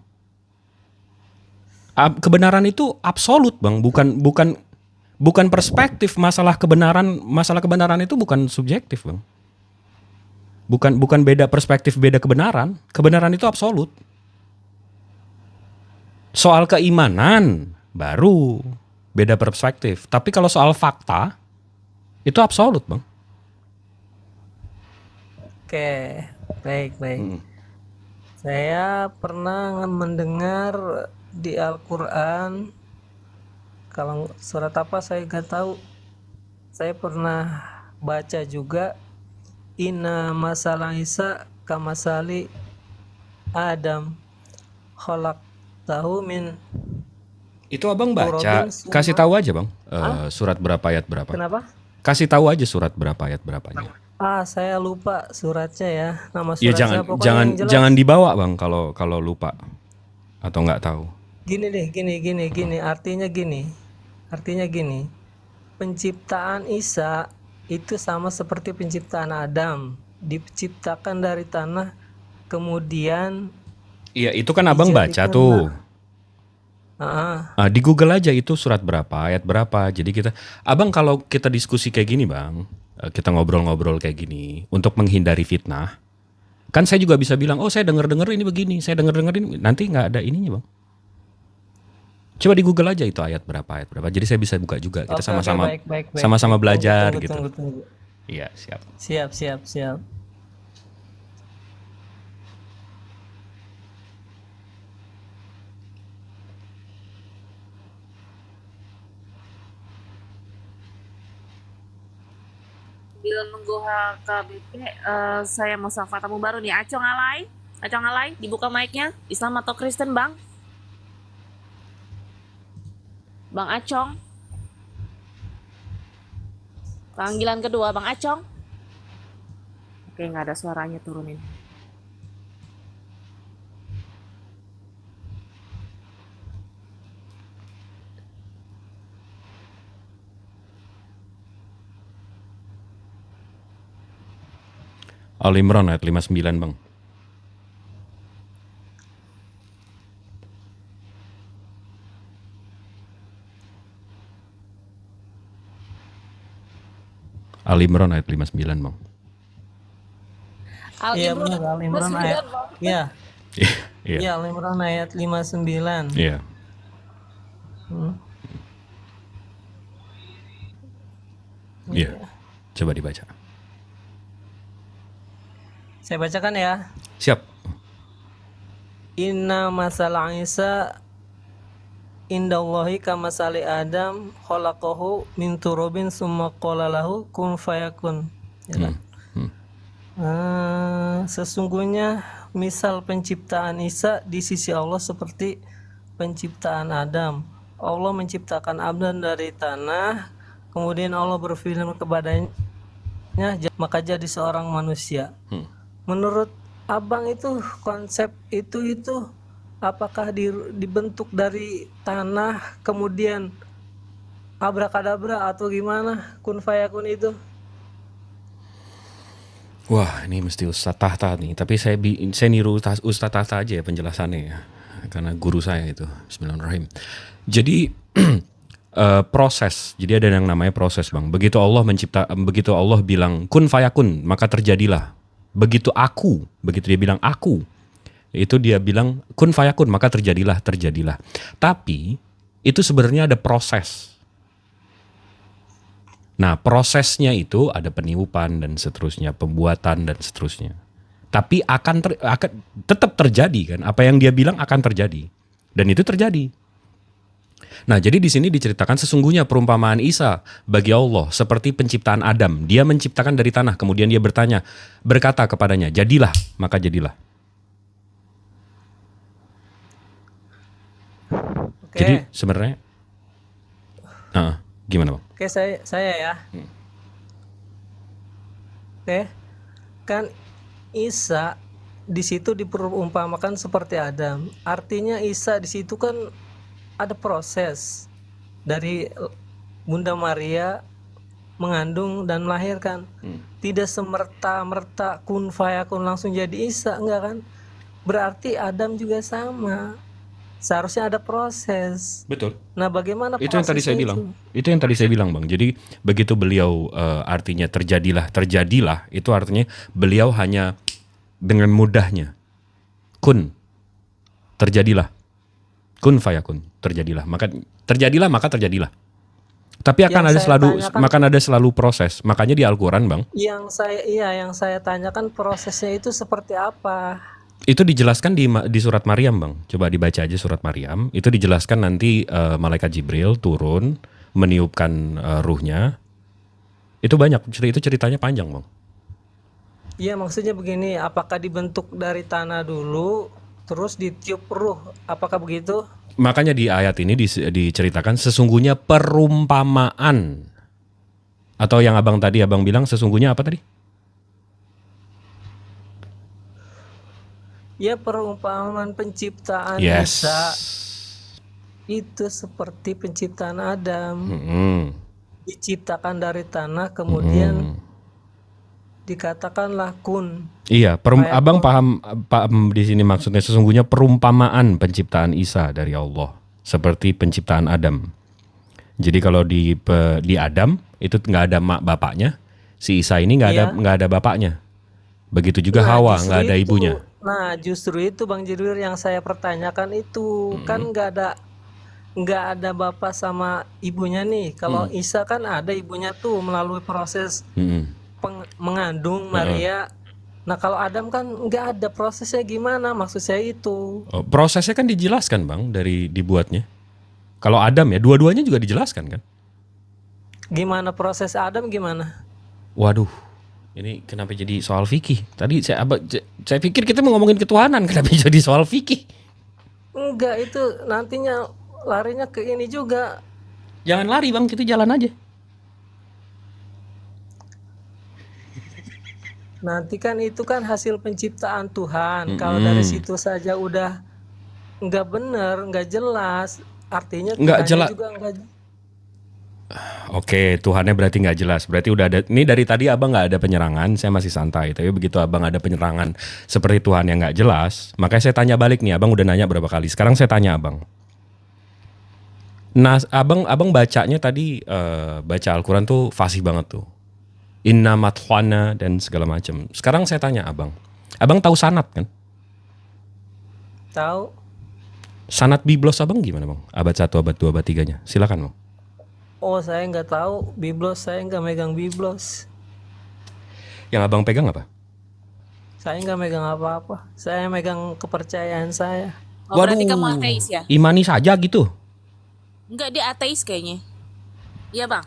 Kebenaran itu absolut, Bang, bukan perspektif. Masalah kebenaran itu bukan subjektif, Bang. Bukan beda perspektif, beda kebenaran. Kebenaran itu absolut. Soal keimanan baru beda perspektif. Tapi kalau soal fakta itu absolut, Bang. Oke, baik. Saya pernah mendengar di Al-Quran, kalau surat apa saya nggak tahu. Saya pernah baca juga, Inna masalah Isa kamasali Adam kholak tahu min. Itu Abang baca, Turobin kasih summa. tahu aja, Bang. Surat berapa ayat berapa? Kenapa? Kasih tahu aja surat berapa ayat berapanya. Saya lupa suratnya ya. Nama Ya surat saya pokoknya jangan yang jelas. jangan dibawa, Bang, kalau lupa atau nggak tahu. Gini deh, gini. Artinya gini. Penciptaan Isa itu sama seperti penciptaan Adam. Diciptakan dari tanah, kemudian Iya, itu kan Abang baca dijadikan tuh. Ah, Di Google aja itu surat berapa, ayat berapa. Jadi Abang kalau kita diskusi kayak gini, Bang, kita ngobrol-ngobrol kayak gini untuk menghindari fitnah. Kan saya juga bisa bilang, oh saya denger ini begini, saya denger ini. Nanti nggak ada ininya, Bang. Coba di Google aja itu ayat berapa. Jadi saya bisa buka juga. Kita oke, sama-sama baik. sama-sama belajar Tunggu, gitu. tunggu. Iya, siap. Siap. Sambil nunggu HKBP, saya mau sapa tamu baru nih. Acong Alay. Acong Alay, dibuka mic-nya. Islam atau Kristen, Bang? Bang Acong. Panggilan kedua, Bang Acong. Oke, nggak ada suaranya, turunin. Al Imran ayat 59 Bang. Al Imran ayat 59 Bang. Al Iya Imran benar, Al Imran ayat 59, Bang. iya. Iya. Iya, Al Imran ayat 59. Iya. Hmm. Iya. Coba dibaca. Saya bacakan ya. Siap. Inna masala Isa indallahi kamasali Adam khalaqahu min turabin summa qala lahu kun fayakun. Ya kan? Sesungguhnya misal penciptaan Isa di sisi Allah seperti penciptaan Adam. Allah menciptakan Adam dari tanah, kemudian Allah berfirman kepadanya, maka jadi seorang manusia. Menurut Abang itu konsep itu apakah dibentuk dari tanah kemudian abrakadabra atau gimana kun fayakun itu? Wah, ini mesti Ustaz Tahta nih. Tapi saya niru Ustaz Tahta aja ya penjelasannya ya. Karena guru saya itu. Bismillahirrahmanirrahim. Jadi proses. Jadi ada yang namanya proses, Bang. Begitu Allah bilang kun fayakun, maka terjadilah. Begitu dia bilang aku, itu dia bilang kun fayakun, maka terjadilah. Tapi itu sebenarnya ada proses. Nah, prosesnya itu ada peniupan dan seterusnya, pembuatan dan seterusnya. Tapi akan tetap terjadi kan? Apa yang dia bilang akan terjadi. Dan itu terjadi. Nah, jadi di sini diceritakan sesungguhnya perumpamaan Isa bagi Allah seperti penciptaan Adam. Dia menciptakan dari tanah, kemudian dia berkata kepadanya, jadilah, maka jadilah. Oke. Jadi sebenarnya, gimana Bang? Oke, saya ya. Oke, kan Isa di situ diperumpamakan seperti Adam. Artinya Isa di situ kan ada proses dari Bunda Maria mengandung dan melahirkan. Tidak semerta-merta kun fayakun langsung jadi Isa, enggak kan? Berarti Adam juga sama. Seharusnya ada proses. Betul. Nah, bagaimana Itu yang tadi saya bilang. Itu yang tadi saya bilang, Bang. Jadi begitu beliau artinya terjadilah, itu artinya beliau hanya dengan mudahnya kun terjadilah. Kun fayakun, terjadilah. Maka terjadilah. Tapi akan ada selalu proses. Makanya di Al-Qur'an, Bang. Yang saya tanyakan prosesnya itu seperti apa? Itu dijelaskan di surat Maryam, Bang. Coba dibaca aja surat Maryam. Itu dijelaskan nanti malaikat Jibril turun meniupkan ruhnya. Itu banyak, itu ceritanya panjang, Bang. Iya, maksudnya begini, apakah dibentuk dari tanah dulu terus ditiup ruh? Apakah begitu? Makanya di ayat ini diceritakan sesungguhnya perumpamaan. Atau yang Abang bilang sesungguhnya apa tadi? Ya, perumpamaan penciptaan Yes. Isa itu seperti penciptaan Adam. Diciptakan dari tanah kemudian dikatakanlah kun. Iya, Abang paham di sini maksudnya sesungguhnya perumpamaan penciptaan Isa dari Allah seperti penciptaan Adam. Jadi kalau di Adam itu nggak ada bapaknya, si Isa ini nggak ada bapaknya. Begitu juga Hawa nggak ada ibunya. Nah, justru itu Bang Jirwir yang saya pertanyakan itu kan nggak ada bapak sama ibunya nih. Kalau Isa kan ada ibunya tuh melalui proses mengandung Maria. Nah, kalau Adam kan nggak ada prosesnya, gimana? Maksud saya itu. Prosesnya kan dijelaskan, Bang, dari dibuatnya. Kalau Adam ya, dua-duanya juga dijelaskan kan? Gimana proses Adam gimana? Waduh, ini kenapa jadi soal fikih? Tadi saya pikir kita mau ngomongin ketuhanan, kenapa jadi soal fikih? Enggak, itu nantinya larinya ke ini juga. Jangan lari bang, kita jalan aja. Nanti kan itu kan hasil penciptaan Tuhan. Kalau dari situ saja udah nggak bener, nggak jelas, artinya Nggak Tuhannya jelas. juga nggak. Oke, Tuhannya berarti nggak jelas. Berarti udah ada. Ini dari tadi abang nggak ada penyerangan, saya masih santai. Tapi begitu abang ada penyerangan seperti Tuhan yang nggak jelas, makanya saya tanya balik nih. Abang udah nanya berapa kali? Sekarang saya tanya abang. Nah, abang bacanya tadi baca Al-Quran tuh fasih banget tuh. Inna matwana dan segala macam. Sekarang saya tanya abang. Abang tahu sanad kan? Tahu? Sanad Biblos abang gimana bang? Abad 1, abad 2, abad 3-nya. Silakan bang. Oh, saya nggak tahu Biblos, saya nggak megang Biblos. Yang abang pegang apa? Saya nggak megang apa-apa. Saya megang kepercayaan saya. Oh, berarti kamu ateis ya? Imani saja gitu. Enggak, dia ateis kayaknya. Iya bang.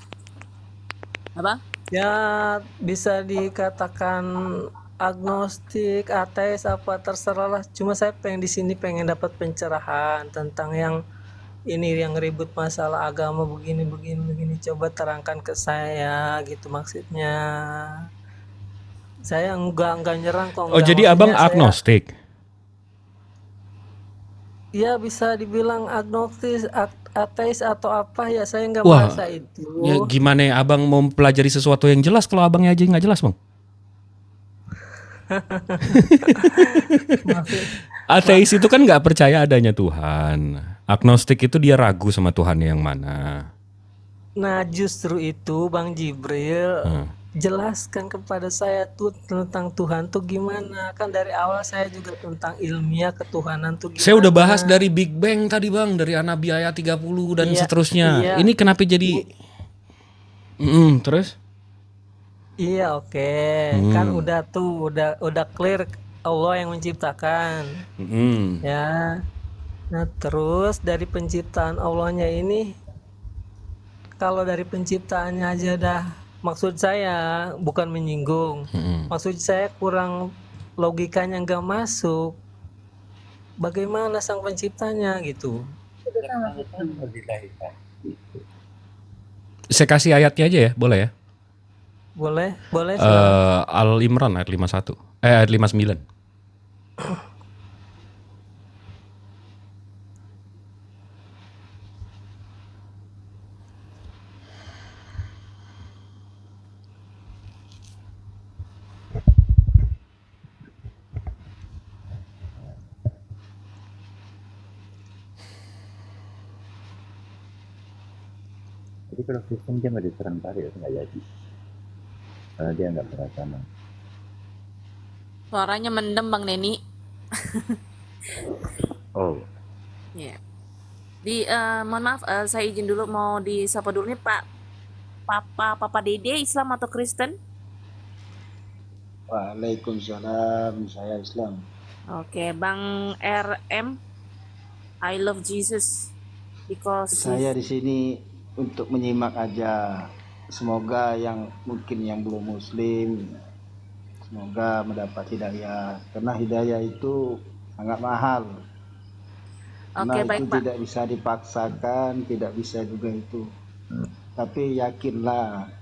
Abang? Ya bisa dikatakan agnostik, ateis, apa terserah lah. Cuma saya di sini pengen dapat pencerahan tentang yang ini, yang ribut masalah agama begini. Coba terangkan ke saya gitu maksudnya. Saya enggak nyerang kok. Oh, jadi abang agnostik? Iya, bisa dibilang agnostis, ateis atau apa ya, saya nggak Wah, merasa itu. ya gimana ya abang mau mempelajari sesuatu yang jelas kalau abangnya aja nggak jelas bang? Ateis itu kan nggak percaya adanya Tuhan. Agnostik itu dia ragu sama Tuhan yang mana. Nah justru itu Bang Jibril jelaskan kepada saya tuh tentang Tuhan tuh gimana. Kan dari awal saya juga tentang ilmiah ketuhanan tuh gimana. Saya udah bahas dari Big Bang tadi bang, dari Nabi ayat 30 dan seterusnya. Iya. Ini kenapa jadi terus? Iya, oke. Kan udah tuh udah clear Allah yang menciptakan. Ya. Nah, terus dari penciptaan Allahnya ini, kalau dari penciptaannya aja dah, maksud saya bukan menyinggung. Maksud saya kurang logikanya nggak masuk. Bagaimana sang penciptanya gitu? Saya kasih ayatnya aja ya, boleh ya? Boleh. Al-Imran ayat 51. Ayat 59. Jadi kalau Kristen dia nggak diserang tarik, nggak jadi. Karena dia nggak beragama. Suaranya mendem Bang Neni. Oh, Ya. Mohon maaf, saya izin dulu mau disapa dulu nih Pak. Papa Dede, Islam atau Kristen? Waalaikumsalam, saya Islam. Oke, Bang RM, I love Jesus because Saya di sini untuk menyimak aja. Semoga yang mungkin yang belum muslim, semoga mendapat hidayah. Karena hidayah itu sangat mahal. Karena Oke, itu baik Pak. tidak bisa dipaksakan, tidak bisa juga itu. Tapi yakinlah,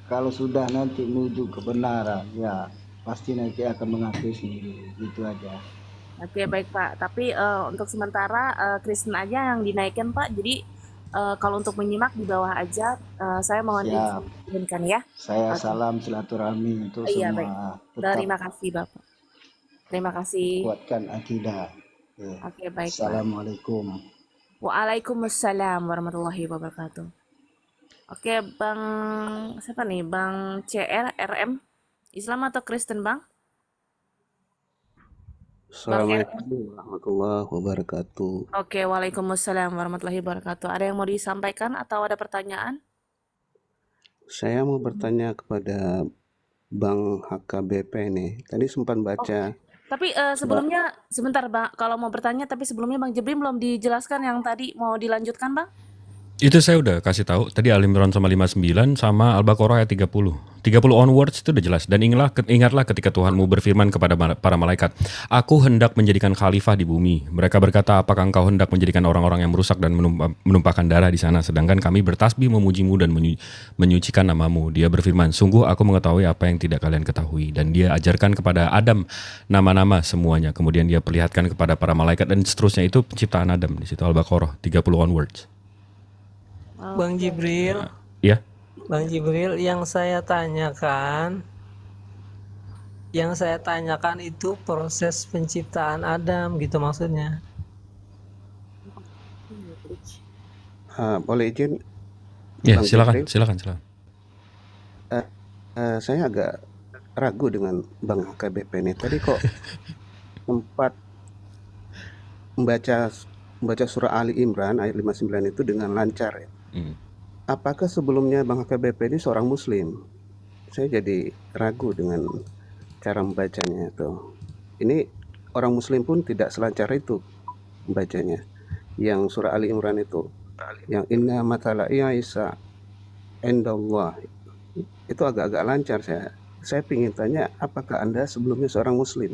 kalau sudah nanti menuju kebenaran, ya pasti nanti akan mengakui sendiri. Gitu aja. Oke, baik Pak. Tapi untuk sementara Kristen aja yang dinaikkan Pak. Jadi kalau untuk menyimak di bawah aja, saya mohon Siap. izinkan ya. Saya Oke. salam silaturahmi untuk Iya, semua. baik. Tetap Terima kasih Bapak. Terima kasih. kuatkan akidah. Ya. Oke, baik Pak. Assalamualaikum. Waalaikumsalam warahmatullahi wabarakatuh. Oke, Bang siapa nih? Bang CR RM, Islam atau Kristen Bang? Assalamualaikum warahmatullahi wabarakatuh. Oke, waalaikumsalam warahmatullahi wabarakatuh. Ada yang mau disampaikan atau ada pertanyaan? Saya mau bertanya kepada Bang HKBP nih. Tadi sempat baca. Tapi sebelumnya sebentar Bang, kalau mau bertanya tapi sebelumnya Bang Jibrin belum dijelaskan yang tadi mau dilanjutkan Bang? Itu saya udah kasih tahu tadi Al Imran sama 59 sama Al-Baqarah ayat 30. 30 onwards itu udah jelas. Dan ingatlah ketika Tuhanmu berfirman kepada para malaikat, "Aku hendak menjadikan khalifah di bumi." Mereka berkata, "Apakah engkau hendak menjadikan orang-orang yang merusak dan menumpahkan darah di sana, sedangkan kami bertasbih memujimu dan menyucikan namamu?" Dia berfirman, "Sungguh aku mengetahui apa yang tidak kalian ketahui." Dan dia ajarkan kepada Adam nama-nama semuanya. Kemudian dia perlihatkan kepada para malaikat dan seterusnya. Itu penciptaan Adam di situ Al-Baqarah 30 onwards. Bang Jibril, Ya. Bang Jibril, yang saya tanyakan itu proses penciptaan Adam gitu maksudnya. Boleh izin? Ya, Bang silakan. Jibril? Saya agak ragu dengan Bang KBP ini. Tadi kok sempat membaca surah Ali Imran ayat 59 itu dengan lancar ya. Apakah sebelumnya Bang KBP ini seorang Muslim? Saya jadi ragu dengan cara membacanya itu. Ini orang Muslim pun tidak selancar itu membacanya. Yang surah Ali Imran itu, yang inna matala Isa indallah, itu agak-agak lancar. Saya ingin tanya, apakah Anda sebelumnya seorang Muslim?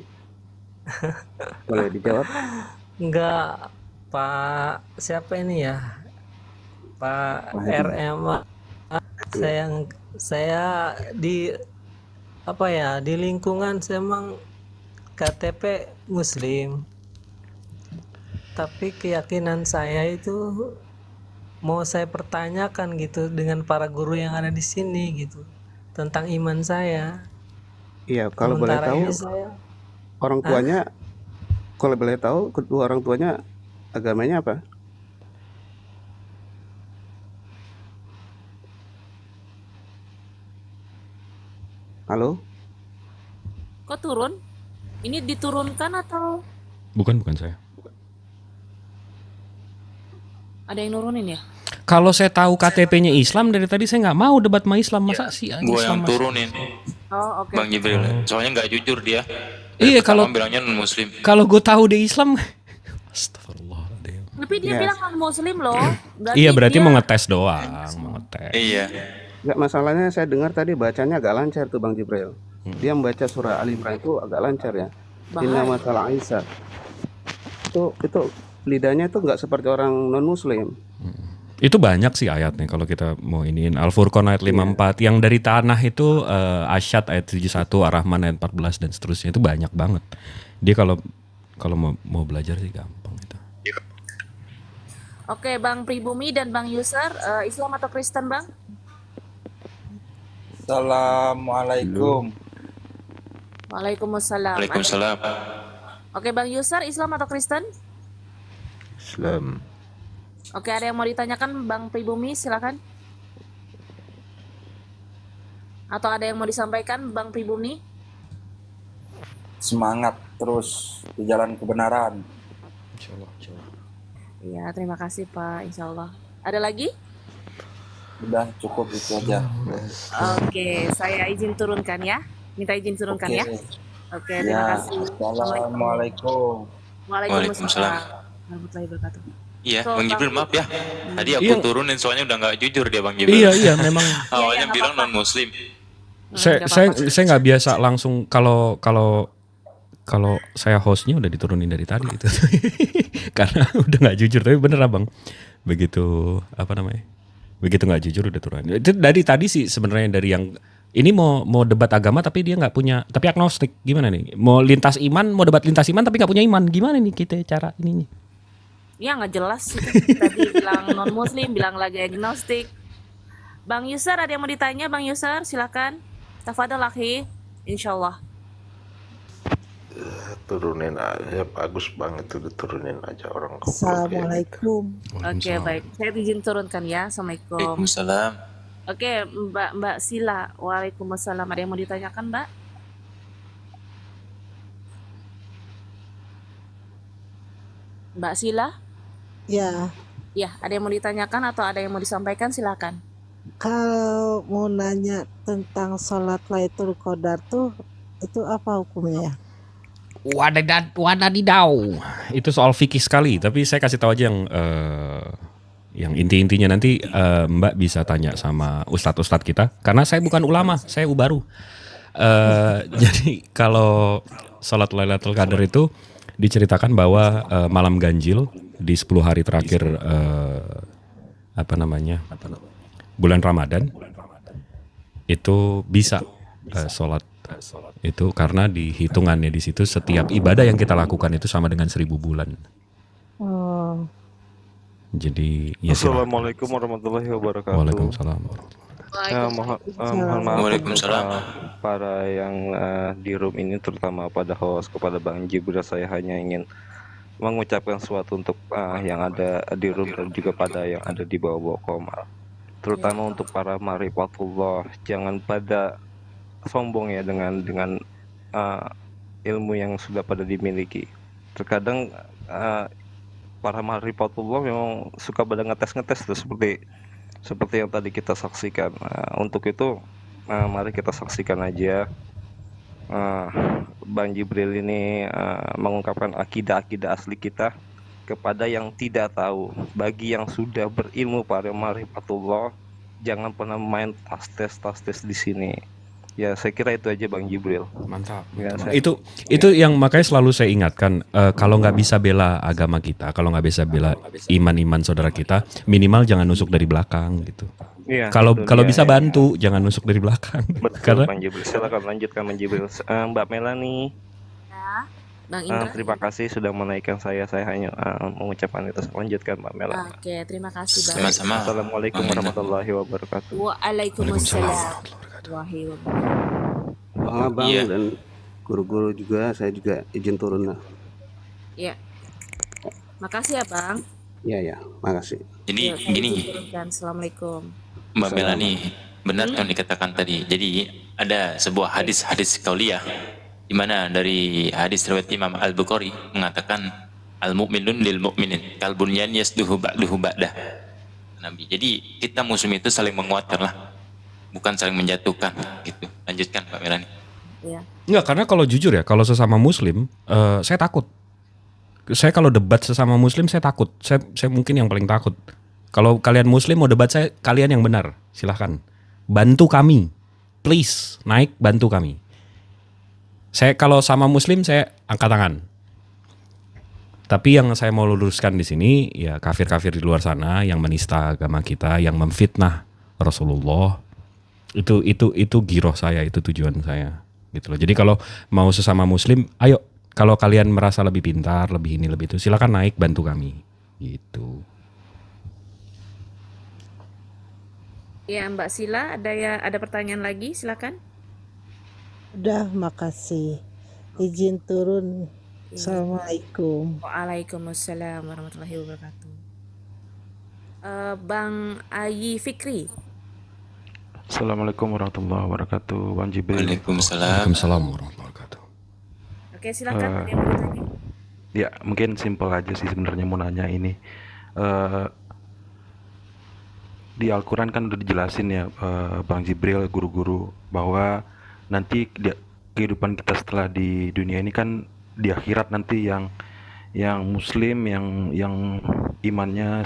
Boleh dijawab? Enggak, Pak, siapa ini ya? Pak RM. Saya di di lingkungan saya emang KTP Muslim. Tapi keyakinan saya itu mau saya pertanyakan gitu dengan para guru yang ada di sini gitu tentang iman saya. Iya, kalau boleh Sementara tahu ini saya orang tuanya, kalau boleh tahu kedua orang tuanya agamanya apa? Halo? Kok turun? Ini diturunkan atau Bukan saya. ada yang nurunin ya? Kalau saya tahu KTP-nya Islam dari tadi saya nggak mau debat sama Islam. Masa sih Gue Islam yang turunin Oh, oke. Bang Jibril. Soalnya nggak jujur dia. Iya, Pertama kalau bilangnya non Muslim. kalau gue tahu dia Islam, astagfirullahaladzim. Tapi dia bilang non muslim loh. Iya, berarti dia- mau ngetes doang, mau ngetes. Iya. Enggak, masalahnya saya dengar tadi bacanya agak lancar tuh Bang Jibril. Dia membaca surah Ali Imran itu agak lancar ya. Inna masalah Isa. Itu lidahnya itu enggak seperti orang non Muslim. Itu banyak sih ayatnya kalau kita mau iniin. Al-Furqan ayat 54, yang dari tanah itu Asyad ayat 71, Ar-Rahman ayat 14 dan seterusnya, itu banyak banget. Dia kalau mau belajar sih gampang itu. Oke, Bang Pribumi dan Bang Yusar, Islam atau Kristen, Bang? Assalamualaikum. Waalaikumsalam. Waalaikumsalam. Oke, Bang Yusar, Islam atau Kristen? Islam. Oke, ada yang mau ditanyakan, Bang Pribumi, silakan. Atau ada yang mau disampaikan, Bang Pribumi? Semangat terus di jalan kebenaran. Insyaallah. Iya, terima kasih Pak, insya Allah. Ada lagi? Udah cukup itu aja. Oke, saya izin turunkan ya. Minta izin turunkan Oke. ya. Oke, terima Ya, kasih. Assalamualaikum. Waalaikumsalam. Warahmatullahi wabarakatuh. Iya, So, Bang Jibril maaf ya. Tadi aku Iya. turunin soalnya udah nggak jujur dia Bang Jibril. Iya, memang. Awalnya bilang non Muslim. Saya nggak biasa langsung kalau saya hostnya udah diturunin dari tadi itu. Karena udah nggak jujur, tapi bener Abang. Begitu begitu nggak jujur udah turun. Itu dari tadi sih sebenarnya, dari yang ini mau debat agama tapi dia nggak punya, tapi agnostik. Gimana nih? Mau lintas iman, mau debat lintas iman tapi nggak punya iman. Gimana nih kita cara ininya? Ya nggak jelas. Tadi bilang non Muslim, bilang lagi agnostik. Bang Yusar, ada yang mau ditanya, Bang Yusar? Silakan. Tafadhol akhi. Insyaallah. Turunin aja, bagus banget itu, diturunin aja orang goblok. Assalamualaikum. Oke, baik. Saya izin turunkan ya. Assalamualaikum. Waalaikumsalam. Oke, Mbak Sila. Waalaikumsalam. Ada yang mau ditanyakan, Mbak? Mbak Sila? Ya, Ya, ada yang mau ditanyakan atau ada yang mau disampaikan? Silakan. kalau mau nanya tentang sholat Lailatul Qadar tuh, itu apa hukumnya ya? Wadadidau. Itu soal fikih sekali, tapi saya kasih tahu aja yang Yang inti-intinya nanti Mbak bisa tanya sama ustadz-ustadz kita, karena saya bukan ulama, saya ubaru. Jadi kalau sholat Lailatul Qadar itu diceritakan bahwa malam ganjil di 10 hari terakhir bulan Ramadan itu bisa sholat itu, karena dihitungannya di situ setiap ibadah yang kita lakukan itu sama dengan 1000 bulan. Oh. Jadi ya silakan. Assalamualaikum warahmatullahi wabarakatuh. Waalaikumsalam. Mohon maaf Waalaikumsalam. para yang di room ini, terutama pada host, kepada Bang Jibril, saya hanya ingin mengucapkan sesuatu untuk yang ada di room dan juga pada yang ada di bawah komal, terutama untuk para marifatullah, jangan pada sombong ya dengan ilmu yang sudah pada dimiliki. Terkadang para marifatullah memang suka pada ngetes tuh, seperti yang tadi kita saksikan. Untuk itu mari kita saksikan aja Bang Jibril ini mengungkapkan akidah asli kita kepada yang tidak tahu. Bagi yang sudah berilmu para marifatullah, jangan pernah main tas-tes di sini. Ya, saya kira itu aja Bang Jibril. Mantap. Ya, Itu yang makanya selalu saya ingatkan, kalau nggak bisa bela agama kita, kalau nggak bisa bela iman saudara kita, minimal jangan nusuk dari belakang gitu. Iya, Kalau betul, ya, bisa ya. bantu, jangan nusuk dari belakang. Betul, Karena Bang Jibril. Silakan lanjutkan Bang Jibril. Mbak Melani, Bang Indra. terima kasih sudah menaikkan saya. Saya hanya mengucapkan itu. Lanjutkan Mbak Melani. Oke, terima kasih Bang. Sama-sama. Assalamualaikum warahmatullahi wabarakatuh. Waalaikumsalam. Bang Abang Iya. dan guru-guru juga, saya juga izin turun lah. Ya. Makasih ya Bang. Ya, makasih. Jadi Yuk, saya gini, izin turunkan. Assalamualaikum. Mbak Melani, benar yang dikatakan tadi. Jadi ada sebuah hadis kauliyah di mana dari hadis riwayat Imam Al-Bukhari mengatakan al-mu'minun lil mu'minin kal bunyan yasduhu ba'duhu ba'dah. Nabi. Jadi kita muslim itu saling menguatkan lah, bukan saling menjatuhkan gitu. Lanjutkan Mbak Melani. Iya. Enggak, karena kalau jujur ya, kalau sesama muslim, saya takut. Saya kalau debat sesama muslim saya takut. Saya mungkin yang paling takut. Kalau kalian muslim mau debat saya, kalian yang benar. Silahkan. Bantu kami. Please, naik bantu kami. Saya kalau sama muslim saya angkat tangan. Tapi yang saya mau luruskan di sini ya kafir-kafir di luar sana yang menista agama kita, yang memfitnah Rasulullah. Itu giroh saya, itu tujuan saya. Gitu loh. Jadi kalau mau sesama muslim, ayo, kalau kalian merasa lebih pintar, lebih ini, lebih itu, silakan naik bantu kami. Gitu. Ya, Mbak Sila, ada pertanyaan lagi? Silakan. Udah, makasih. Izin turun. Assalamualaikum. Waalaikumsalam warahmatullahi wabarakatuh. Bang Ayi Fikri. Assalamualaikum warahmatullahi wabarakatuh. Bang Jibril. Waalaikumsalam. Waalaikumsalam warahmatullahi wabarakatuh. Oke, silakan. Ada yang mau ditanya? Ya, mungkin simpel aja sih sebenarnya mau nanya ini. Di Al-Quran kan udah dijelasin ya Bang Jibril, guru-guru, bahwa nanti kehidupan kita setelah di dunia ini kan di akhirat nanti yang muslim yang imannya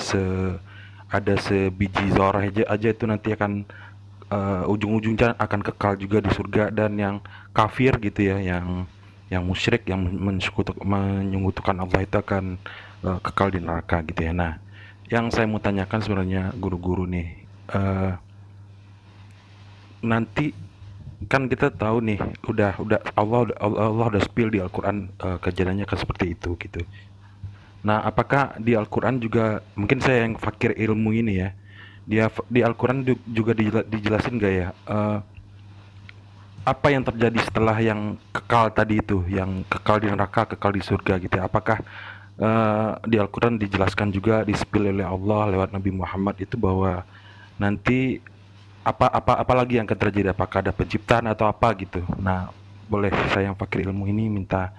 ada sebiji zarah aja itu nanti akan ujung-ujungnya akan kekal juga di surga, dan yang kafir gitu ya, yang musyrik, yang menyekutukan Allah itu akan kekal di neraka gitu ya. Nah, yang saya mau tanyakan sebenarnya guru-guru nih, nanti kan kita tahu nih udah Allah udah spill di Al-Quran kejadiannya kan seperti itu gitu. Nah, apakah di Al-Quran juga, mungkin saya yang fakir ilmu ini ya, di Al-Quran juga dijelasin gak ya apa yang terjadi setelah yang kekal tadi itu, yang kekal di neraka, kekal di surga gitu ya? Apakah di Al-Quran dijelaskan juga, di-spill oleh Allah lewat Nabi Muhammad itu bahwa nanti apa lagi yang akan terjadi, apakah ada penciptaan atau apa gitu. Nah, boleh saya yang fakir ilmu ini minta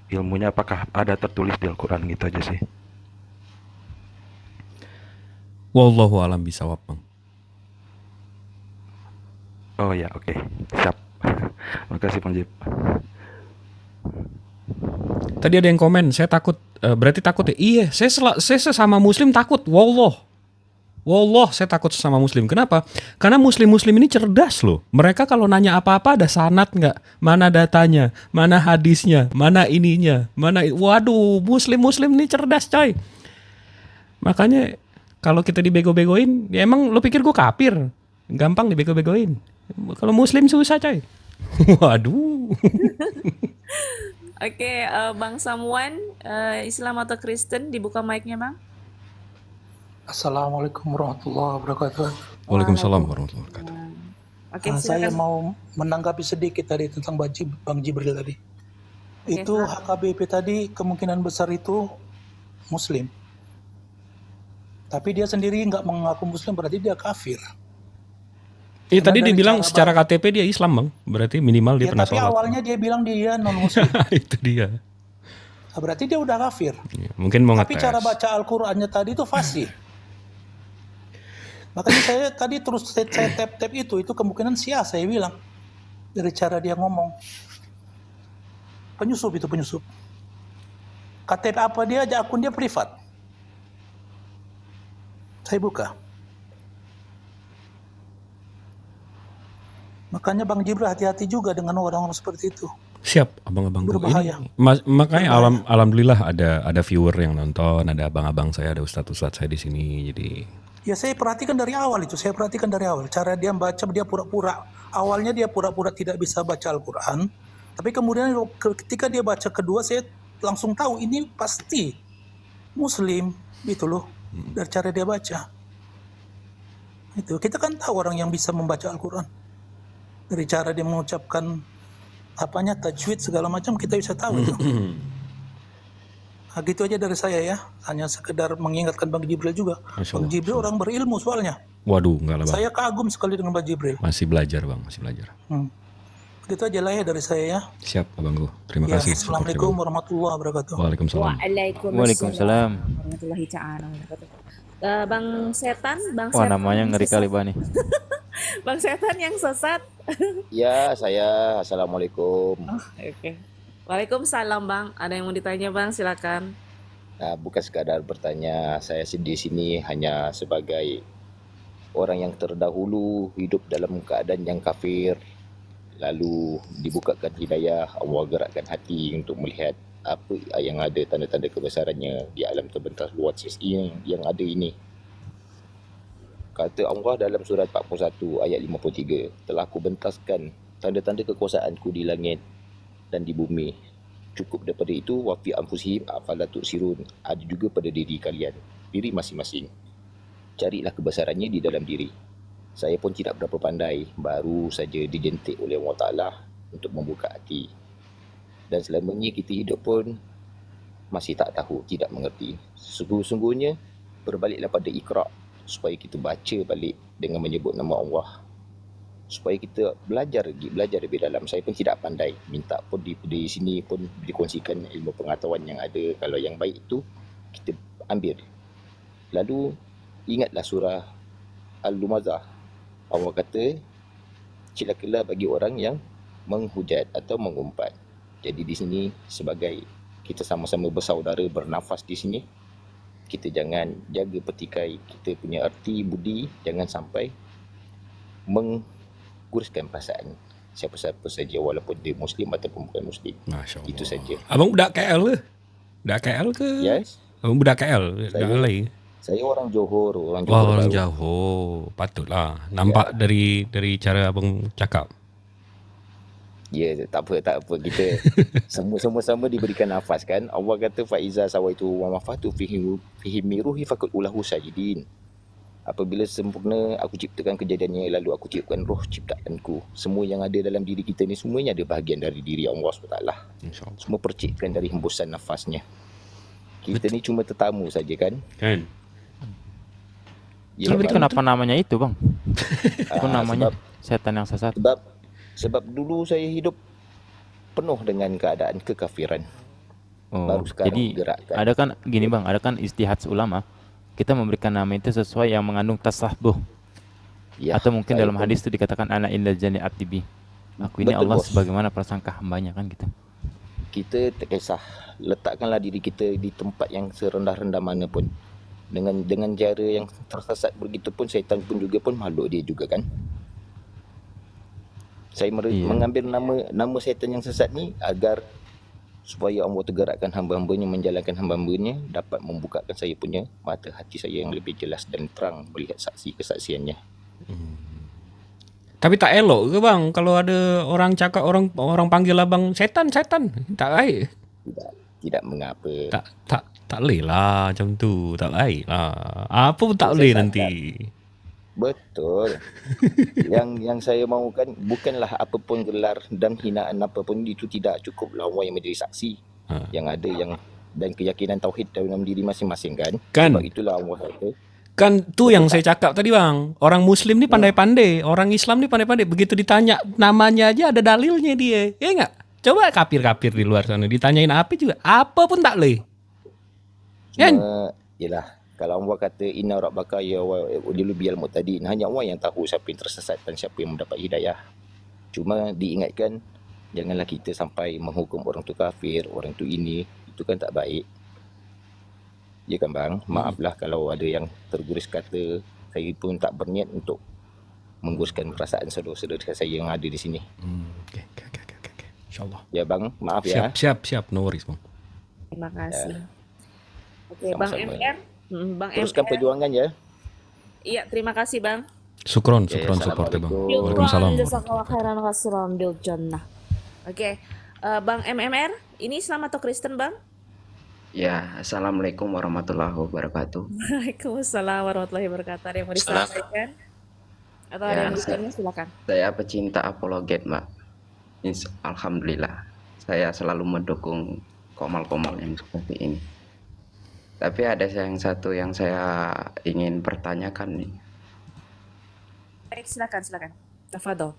ilmunya, apakah ada tertulis di Al-Quran gitu aja sih. Wallahu alam bisawab, Bang. Oh ya, oke. Siap. Makasih Bang Jib. Tadi ada yang komen, saya takut, berarti takut ya? Iya, saya sesama muslim takut, wallah. Wallah, saya takut sama muslim. Kenapa? Karena muslim-muslim ini cerdas loh. Mereka kalau nanya apa-apa ada sanad nggak? Mana datanya? Mana hadisnya? Mana ininya? Waduh, muslim-muslim ini cerdas coy. Makanya kalau kita dibego-begoin, ya emang lo pikir gue kafir? Gampang dibego-begoin. Kalau muslim susah coy. Waduh. Oke, Bang Samuan, Islam atau Kristen, dibuka mic-nya Bang. Assalamualaikum warahmatullahi wabarakatuh. Waalaikumsalam warahmatullahi wabarakatuh. Oke, Saya silakan. mau menanggapi sedikit tadi tentang Bang Jibril tadi. Oke, Itu silakan. HKBP tadi kemungkinan besar itu Muslim. Tapi dia sendiri nggak mengaku Muslim, berarti dia kafir. Tadi dari dibilang cara secara KTP dia Islam bang. Berarti minimal dia Ya, pernah tapi sholat. awalnya dia bilang dia non Muslim. Itu dia. Berarti dia udah kafir. Mungkin mau Tapi ngetes. cara baca Al-Qur'annya tadi itu fasih. Makanya saya tadi terus saya tap itu kemungkinan Syiah saya bilang. Dari cara dia ngomong. Penyusup itu penyusup. KTP apa dia aja akun dia privat. Saya buka. Makanya Bang Jibril hati-hati juga dengan orang-orang seperti itu. Siap, abang-abang. Berbahaya. Makanya alhamdulillah ada viewer yang nonton, ada abang-abang saya, ada ustadz-ustadz saya di sini. Jadi Ya saya perhatikan dari awal itu, saya perhatikan dari awal. Cara dia membaca, dia pura-pura. Awalnya dia pura-pura tidak bisa baca Al-Quran. Tapi kemudian ketika dia baca kedua, saya langsung tahu ini pasti Muslim. Gitu loh, dari cara dia baca. Itu kita kan tahu orang yang bisa membaca Al-Quran. Dari cara dia mengucapkan tajwid segala macam kita bisa tahu itu. Nah, gitu aja dari saya ya. Hanya sekedar mengingatkan Bang Jibril juga. Masya Bang Allah. Jibril orang berilmu soalnya. waduh, enggak lah bang. Saya kagum sekali dengan Bang Jibril. Masih belajar bang, masih belajar. Gitu aja lah ya dari saya ya. Siap abangku. Terima Ya, kasih. Assalamualaikum warahmatullahi wabarakatuh. Waalaikumsalam. Waalaikumsalam warahmatullahi ta'ala wabarakatuh. Bang Setan, Bang Wah, Setan namanya yang ngeri sesat. kali Bang nih. Bang Setan yang sesat. Ya, saya Assalamualaikum. Oke. Waalaikumsalam Bang. Ada yang mau ditanya Bang? Silakan. Nah, bukan sekadar bertanya, saya di sini hanya sebagai orang yang terdahulu hidup dalam keadaan yang kafir, lalu dibukakan hidayah, Allah gerakkan hati untuk melihat apa yang ada tanda-tanda kebesarannya di alam terbentang luas yang ada ini. Kata Allah dalam surat 41 ayat 53, telah aku bentaskan tanda-tanda kekuasaanku di langit dan di bumi. Cukup daripada itu, wa fi anfusihim afala tusirun, ada juga pada diri kalian, diri masing-masing. Carilah kebesarannya di dalam diri. Saya pun tidak berapa pandai, baru saja dijentik oleh Allah Ta'ala untuk membuka hati. Dan selamanya kita hidup pun masih tak tahu, tidak mengerti. Sungguh-sungguhnya berbaliklah pada Iqra, supaya kita baca balik dengan menyebut nama Allah, supaya kita belajar lebih dalam. Saya pun tidak pandai, minta pun di sini pun dikongsikan ilmu pengetahuan yang ada. Kalau yang baik itu kita ambil. Lalu ingatlah surah Al-Lumazah, Allah kata celakalah bagi orang yang menghujat atau mengumpat. Jadi di sini sebagai kita sama-sama bersaudara bernafas di sini, kita jangan jaga petikai kita punya erti budi, jangan sampai mengguruskan perasaan siapa-siapa saja walaupun dia Muslim ataupun bukan Muslim. Masya Allah. Itu saja. Abang budak KL ke? Budak KL ke? Yes. Abang budak KL? Saya- Budak lain? Saya orang Johor, orang Oh, Johor. orang baru. Johor. Patutlah. Nampak dari cara abang cakap. Ya, tak apa kita sama-sama diberikan nafas kan. Allah kata faiza sawaitu wa mafatu fihi miruhi faqul ulahu sajidin. Apabila sempurna aku ciptakan kejadiannya, lalu aku tiupkan roh ciptaanku. Semua yang ada dalam diri kita ni semuanya ada bahagian dari diri Allah SWT. Semua percikkan dari hembusan nafasnya. Kita ni cuma tetamu saja kan. Kan. Tapi kenapa namanya itu Bang? Itu Ah, namanya setan yang sesat. Sebab dulu saya hidup penuh dengan keadaan kekafiran. Oh, Baru sekarang jadi digerakkan. ada kan gini Bang, ada kan istihad ulama. Kita memberikan nama itu sesuai yang mengandung tasahbuh. Ya, Atau mungkin saya dalam pun- hadis itu dikatakan ana inda jani abdibi. Aku ini Betul, Allah bos. sebagaimana prasangka hambanya kan gitu. Kita tak kisah, letakkanlah diri kita di tempat yang serendah-rendah mana pun. Dengan cara yang tersesat begitu pun, syaitan pun juga pun makhluk dia juga kan. Saya mengambil nama syaitan yang sesat ni agar supaya Allah tergerakkan hamba-hambanya, menjalankan hamba-hambanya, dapat membukakan saya punya mata hati saya yang lebih jelas dan terang melihat kesaksiannya. Tapi tak elok ke bang kalau ada orang cakap, orang panggil abang setan, tak baik. Tidak mengapa. Tak boleh lah macam tu, tak baik lah. Apa pun tak boleh nanti. Betul. Yang saya mahukan bukanlah apapun gelar dan hinaan apapun itu, tidak cukup Allah yang menjadi saksi. Yang ada dan keyakinan tauhid dalam diri masing-masing kan. Sebab itulah Allah kata. Kan tu yang saya cakap tadi bang. Orang Muslim ni pandai-pandai, orang Islam ni pandai-pandai. Begitu ditanya namanya aja ada dalilnya dia. Ya enggak? Coba kafir-kafir di luar sana ditanyain apa juga, apa pun tak boleh. Yelah, kalau Allah kata inna rabbaka ya wadil bil mu'tadin, hanya Allah yang tahu siapa yang tersesat dan siapa yang mendapat hidayah. Cuma diingatkan janganlah kita sampai menghukum orang tu kafir, orang tu ini, itu kan tak baik. Ya kan bang? Maaflah kalau ada yang tergurus kata. Saya pun tak berniat untuk mengguruskan perasaan saudara-saudara saya yang ada di sini. Okay. InsyaAllah. Ya bang, maaf ya. Siap. No worries bang. Terima kasih. Oke, Sama-sama. Bang Teruskan MR. perjuangan ya. Iya, terima kasih bang. Syukron supportnya bang. Waalaikumsalam. Jazakallah khairan khasiran bil jannah. Oke, Bang MMR, ini Islam atau Kristen bang? Ya, assalamualaikum warahmatullahi wabarakatuh. Waalaikumsalam warahmatullahi wabarakatuh. Ada yang mau disampaikan? Atau ada yang mau ditanya, silakan. Saya pecinta apologet, Mbak. Alhamdulillah, saya selalu mendukung komal-komal yang seperti ini. Tapi ada yang satu yang saya ingin pertanyakan nih. Baik, silakan. Tafadhol.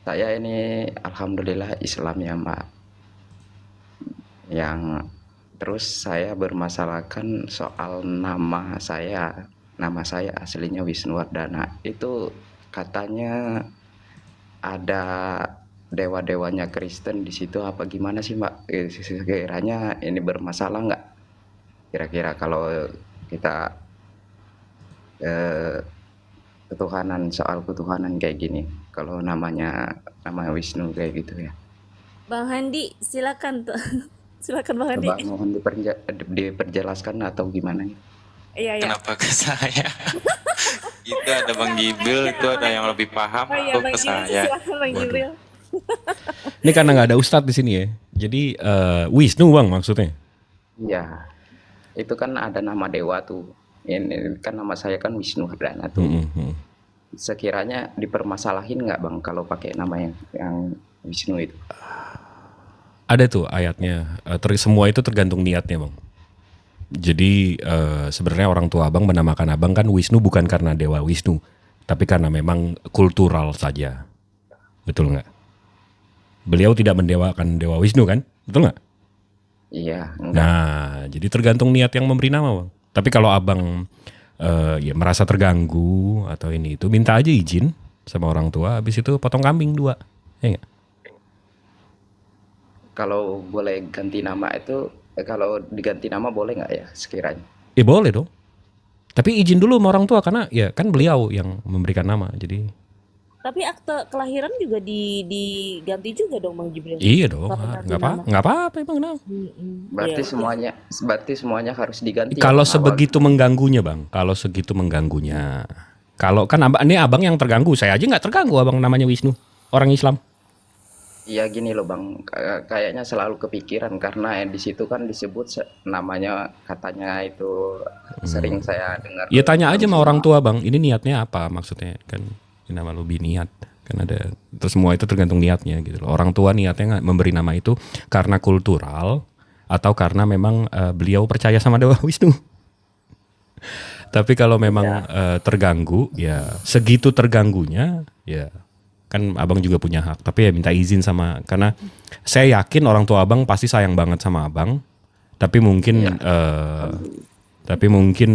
Saya ini alhamdulillah Islam ya, Mbak. Yang terus saya bermasalahkan soal nama saya. Nama saya aslinya Wisnuwardana. Itu katanya ada dewa-dewanya Kristen di situ apa gimana sih Mbak? Sekiranya ini bermasalah nggak? Kira-kira kalau kita ketuhanan, soal ketuhanan kayak gini, kalau nama Wisnu kayak gitu ya. Bang Handi, silakan. Silakan Bang Handi. Coba mohon diperjelaskan atau gimana? Iya. Kenapa ke saya? Itu ada Bang Jibril, itu ada yang lebih paham. Oh iya, Kok Bang ke Jibril, saya? silakan Bang Jibril. Ini karena nggak ada ustadz di sini ya. Jadi Wisnu bang maksudnya. Iya. Itu kan ada nama dewa tuh. Ini kan nama saya kan Wisnuwardana tuh. Sekiranya dipermasalahin nggak bang kalau pakai nama yang Wisnu itu? Ada tuh ayatnya. Semua itu tergantung niatnya bang. Jadi sebenarnya orang tua abang menamakan abang kan Wisnu bukan karena dewa Wisnu, tapi karena memang kultural saja. Betul nggak? Beliau tidak mendewakan dewa Wisnu kan? Betul nggak? Iya. Nah, jadi tergantung niat yang memberi nama bang. Tapi kalau abang ya merasa terganggu atau ini itu, minta aja izin sama orang tua. Habis itu potong kambing 2, ya nggak? Kalau boleh ganti nama itu, kalau diganti nama boleh nggak ya sekiranya? Boleh dong. Tapi izin dulu sama orang tua karena ya kan beliau yang memberikan nama. Jadi Tapi akte kelahiran juga diganti juga dong Bang Jibril. iya dong. Ganti Nggak nama. apa-apa emang kenapa? Berarti semuanya harus diganti. Kalau ya, Bang, sebegitu mengganggunya bang. Kalau segitu mengganggunya. Kalau kan ini abang yang terganggu. Saya aja nggak terganggu abang namanya Wisnu. Orang Islam. Iya gini loh bang, kayaknya selalu kepikiran karena di situ kan disebut namanya katanya itu sering saya dengar. Ya tanya aja sama orang tua bang, ini niatnya apa maksudnya kan? Ini nama lebih niat kan ada. Terus semua itu tergantung niatnya gitu loh. Orang tua niatnya memberi nama itu karena kultural atau karena memang beliau percaya sama Dewa Wisnu. Tapi kalau memang terganggu ya segitu terganggunya ya. Kan abang juga punya hak, tapi ya minta izin sama, karena saya yakin orang tua abang pasti sayang banget sama abang, tapi mungkin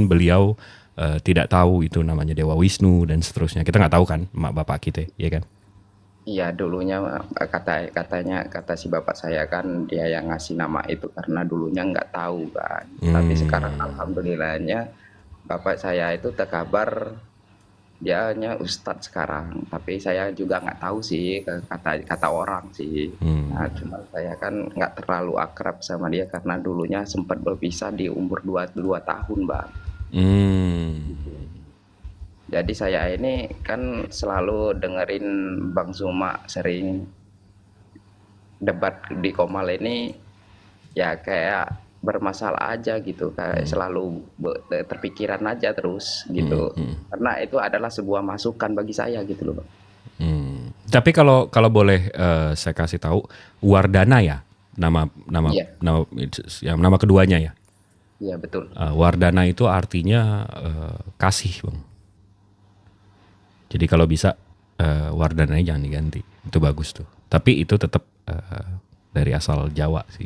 beliau tidak tahu itu namanya Dewa Wisnu dan seterusnya. Kita nggak tahu kan emak bapak kita, ya kan? Iya dulunya kata si bapak saya kan dia yang ngasih nama itu karena dulunya nggak tahu kan. Tapi sekarang alhamdulillahnya bapak saya itu terkabar dia hanya ustadz sekarang. Tapi saya juga nggak tahu sih kata orang sih. Nah, cuma saya kan nggak terlalu akrab sama dia karena dulunya sempat berpisah di umur 22 tahun, Bang. Jadi saya ini kan selalu dengerin Bang Zuma sering debat di Komal ini ya kayak bermasalah aja gitu, kayak selalu terpikiran aja terus gitu. Karena itu adalah sebuah masukan bagi saya gitu loh, Bang. Tapi kalau boleh saya kasih tahu, Wardana ya nama Iya. nama keduanya ya. Iya betul. Wardana itu artinya kasih, Bang. Jadi kalau bisa Wardananya jangan diganti, itu bagus tuh. Tapi itu tetap dari asal Jawa sih.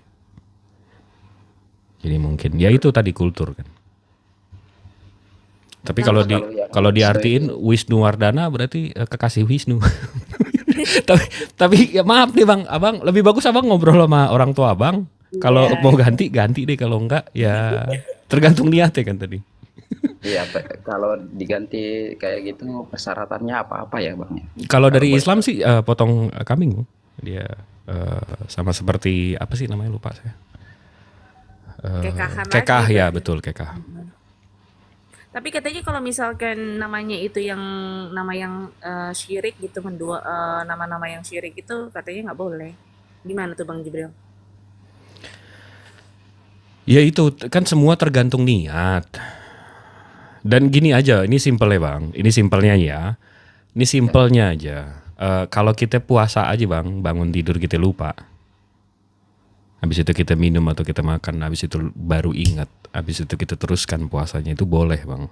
Jadi mungkin ya itu tadi kultur kan. Tapi kalau diartiin Wisnu Wardana berarti kekasih Wisnu. tapi ya maaf nih Bang, Abang lebih bagus Abang ngobrol sama orang tua Abang. Kalau mau ganti deh, kalau enggak ya tergantung niatnya kan tadi. Iya, kalau diganti kayak gitu persyaratannya apa-apa ya Bang? Kalau dari Islam sih potong kambing, Bang. Dia sama seperti apa sih namanya, lupa saya. Kekah ya, betul, kekah. Tapi katanya kalau misalkan namanya itu nama yang syirik gitu, nama-nama yang syirik itu katanya nggak boleh. Gimana tuh Bang Jibril? Ya itu kan semua tergantung niat. Dan gini aja, ini simpelnya Bang, ini simpelnya ya. Ini simpelnya aja. Kalau kita puasa aja Bang, bangun tidur kita lupa. Habis itu kita minum atau kita makan, habis itu baru ingat. Habis itu kita teruskan puasanya, itu boleh Bang.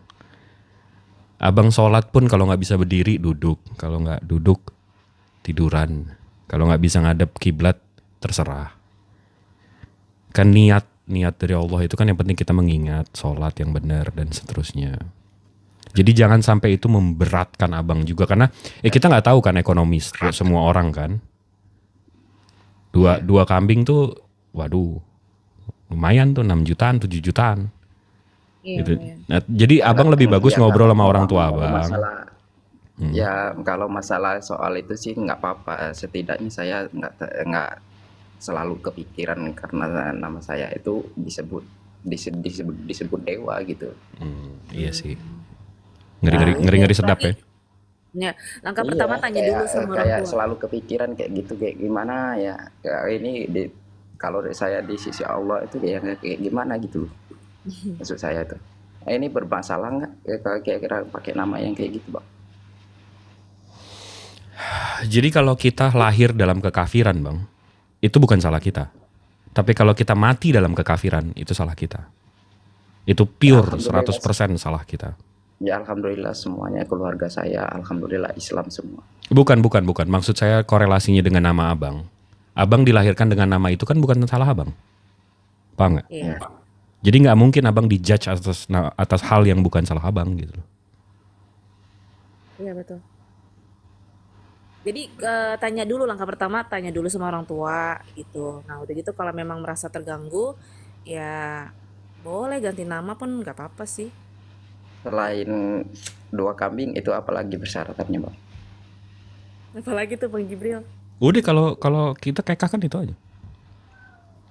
Abang sholat pun kalau nggak bisa berdiri, duduk. Kalau nggak duduk, tiduran. Kalau nggak bisa ngadep kiblat, terserah. Kan niat dari Allah itu kan yang penting kita mengingat sholat yang benar dan seterusnya. Jadi jangan sampai itu memberatkan abang juga, karena kita nggak tahu kan ekonomis semua orang kan. Dua kambing tuh, waduh, lumayan tuh 6 jutaan, 7 jutaan. Gitu. Nah, jadi abang lebih bagus ngobrol sama orang tua abang. Ya kalau masalah soal itu sih nggak apa-apa. Setidaknya saya nggak selalu kepikiran karena nama saya itu disebut dewa gitu. Iya sih. Ngeri sedap ya. Ya, langkah pertama tanya dulu sama orang kayak tua. selalu kepikiran kayak gitu, kayak gimana ya. Ini kalau saya di sisi Allah itu kayak gimana gitu. Maksud saya itu. Ini bermasalah nggak kira-kira pakai nama yang kayak gitu, Bang? Jadi kalau kita lahir dalam kekafiran Bang, itu bukan salah kita. Tapi kalau kita mati dalam kekafiran, itu salah kita. Itu pure 100% salah kita. Ya alhamdulillah semuanya keluarga saya alhamdulillah Islam semua. Bukan. Maksud saya korelasinya dengan nama abang. Abang dilahirkan dengan nama itu kan bukan salah abang. Paham nggak? Iya. Jadi nggak mungkin abang dijudge atas hal yang bukan salah abang gitu loh. Iya betul. Jadi tanya dulu, langkah pertama tanya dulu sama orang tua gitu. Nah udah gitu kalau memang merasa terganggu ya boleh ganti nama pun nggak apa-apa sih. Selain 2 kambing itu apalagi persyaratannya, Bang? Apalagi tuh Bang Jibril. Udah kalau kita kekah kan itu aja.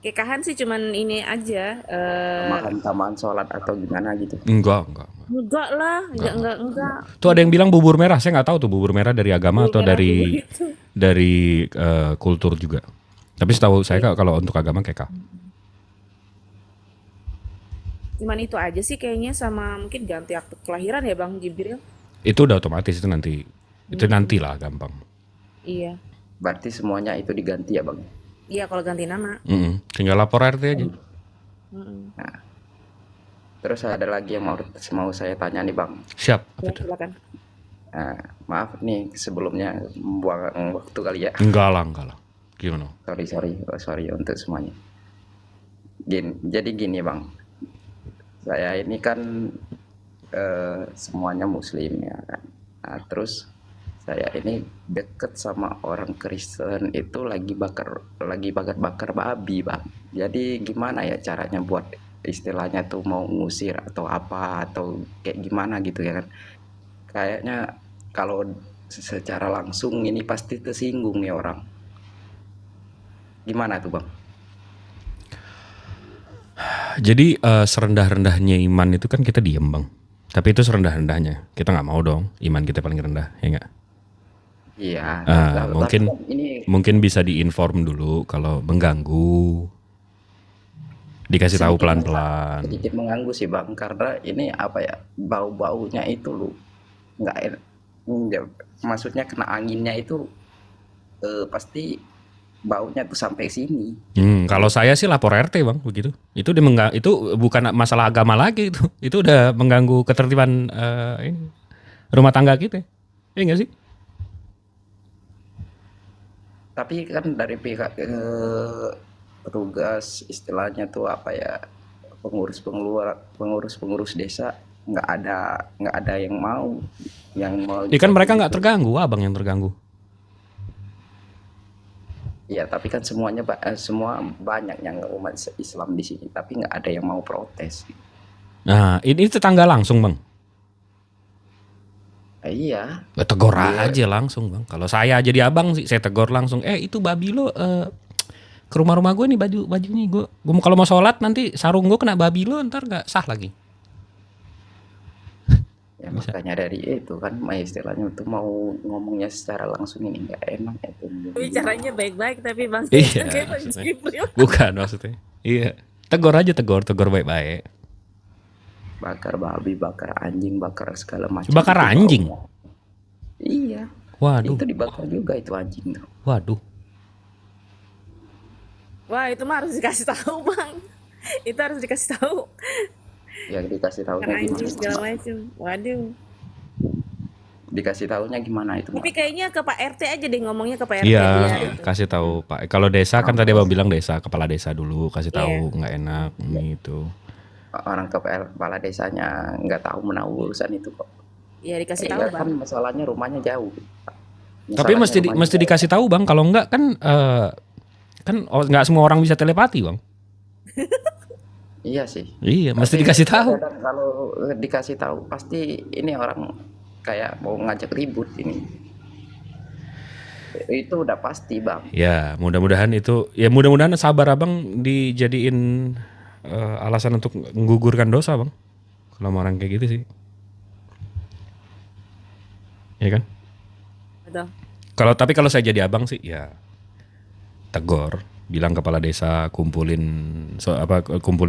Kekahan sih cuman ini aja. Makan tamaan sholat atau gimana gitu? Enggak. Enggak lah, enggak. Tuh ada yang bilang bubur merah, saya nggak tahu tuh bubur merah dari agama atau dari kultur juga. Tapi setahu saya kalau untuk agama kekah. Cuman itu aja sih kayaknya, sama mungkin ganti akte kelahiran ya Bang Jibril. Itu udah otomatis, itu nantilah gampang. Iya. Berarti semuanya itu diganti ya Bang? Iya kalau ganti nama. Tinggal lapor RT aja. Nah, terus ada lagi yang mau saya tanya nih Bang. Siap. Ya, silakan. Maaf nih sebelumnya membuang waktu kali ya. Enggak lah. Gimana? Sorry untuk semuanya. Jadi gini Bang, saya ini kan semuanya Muslim ya kan. Nah, terus saya ini deket sama orang Kristen itu lagi bakar babi bang. Jadi gimana ya caranya buat istilahnya tuh mau ngusir atau apa atau kayak gimana gitu ya kan? Kayaknya kalau secara langsung ini pasti tersinggung nih orang. Gimana tuh bang? Jadi serendah-rendahnya iman itu kan kita diem bang. Tapi itu serendah-rendahnya. Kita nggak mau dong iman kita paling rendah, ya nggak? Iya. Mungkin tapi ini mungkin bisa diinform dulu kalau mengganggu. Dikasih tahu pelan-pelan. sedikit mengganggu sih bang, karena ini apa ya, bau-baunya itu lu nggak maksudnya kena anginnya itu pasti baunya tuh sampai sini. Kalau saya sih lapor RT bang, begitu. Itu itu bukan masalah agama lagi itu. Itu udah mengganggu ketertiban ini, rumah tangga kita. Iya nggak sih? Tapi kan dari pihak petugas istilahnya tuh apa ya, pengurus desa nggak ada yang mau Kan mereka nggak terganggu, abang yang terganggu. Ya tapi kan semua banyak yang umat Islam di sini, tapi nggak ada yang mau protes. Nah ini tetangga langsung bang. Iya. Tegur aja langsung bang. Kalau saya jadi abang sih saya tegur langsung. Itu babi lo ke rumah gue nih, baju nih gue kalau mau sholat nanti sarung gue kena babi lo, ntar nggak sah lagi. Ya makanya dari itu kan istilahnya tuh mau ngomongnya secara langsung ini nggak enak itu. Bicaranya baik-baik tapi bang. Iya. Kayak Bang Jibril. Bukan maksudnya. Iya. Tegur aja, tegur baik-baik. Bakar babi, bakar anjing, bakar segala macam. Bakar anjing? Iya. Waduh. Itu dibakar juga itu anjing tuh. Waduh. Wah itu mah harus dikasih tahu bang. Itu harus dikasih tahu. Yang dikasih tahunya Bakar anjing gimana? segala macam. Waduh. Dikasih tahunya gimana itu? Tapi kayaknya ke Pak RT aja deh, ngomongnya ke Pak RT. Iya, Gitu. kasih tahu Pak. Kalau desa kan tadi abang bilang desa, kepala desa dulu kasih tahu, nggak enak gitu. Orang kepala desanya nggak tahu menahu urusan itu kok. Iya dikasih tahu Kan bang. masalahnya rumahnya jauh. Tapi mesti dikasih tahu bang. Kalau enggak kan nggak semua orang bisa telepati bang. Iya sih. Iya, mesti Tapi dikasih tahu. kadang kalau dikasih tahu pasti ini orang kayak mau ngajak ribut ini. Itu udah pasti bang. Ya, mudah-mudahan sabar abang dijadiin alasan untuk menggugurkan dosa bang. Kalau sama orang kayak gitu sih. Iya kan? Betul. Kalau saya jadi abang sih ya tegur, bilang kepala desa, kumpulin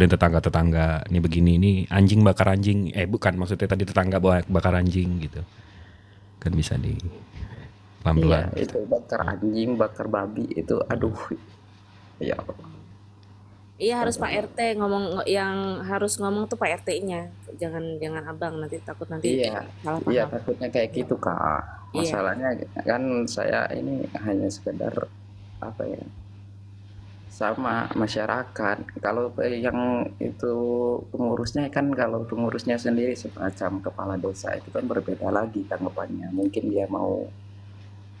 tetangga-tetangga, ini begini, ini anjing bakar anjing, bukan maksudnya tadi tetangga bakar anjing gitu. Kan bisa di pelan-pelan. Iya, itu bakar anjing, bakar babi itu aduh. Ya Allah. Iya harus Pak RT ngomong, yang harus ngomong tuh Pak RT-nya. Jangan abang, nanti takut nanti Iya, salah paham. iya takutnya kayak gitu kak. Iya. Masalahnya kan saya ini hanya sekedar apa ya, sama masyarakat. Kalau yang itu pengurusnya kan, kalau pengurusnya sendiri semacam kepala desa itu kan berbeda lagi tanggapannya. Mungkin dia mau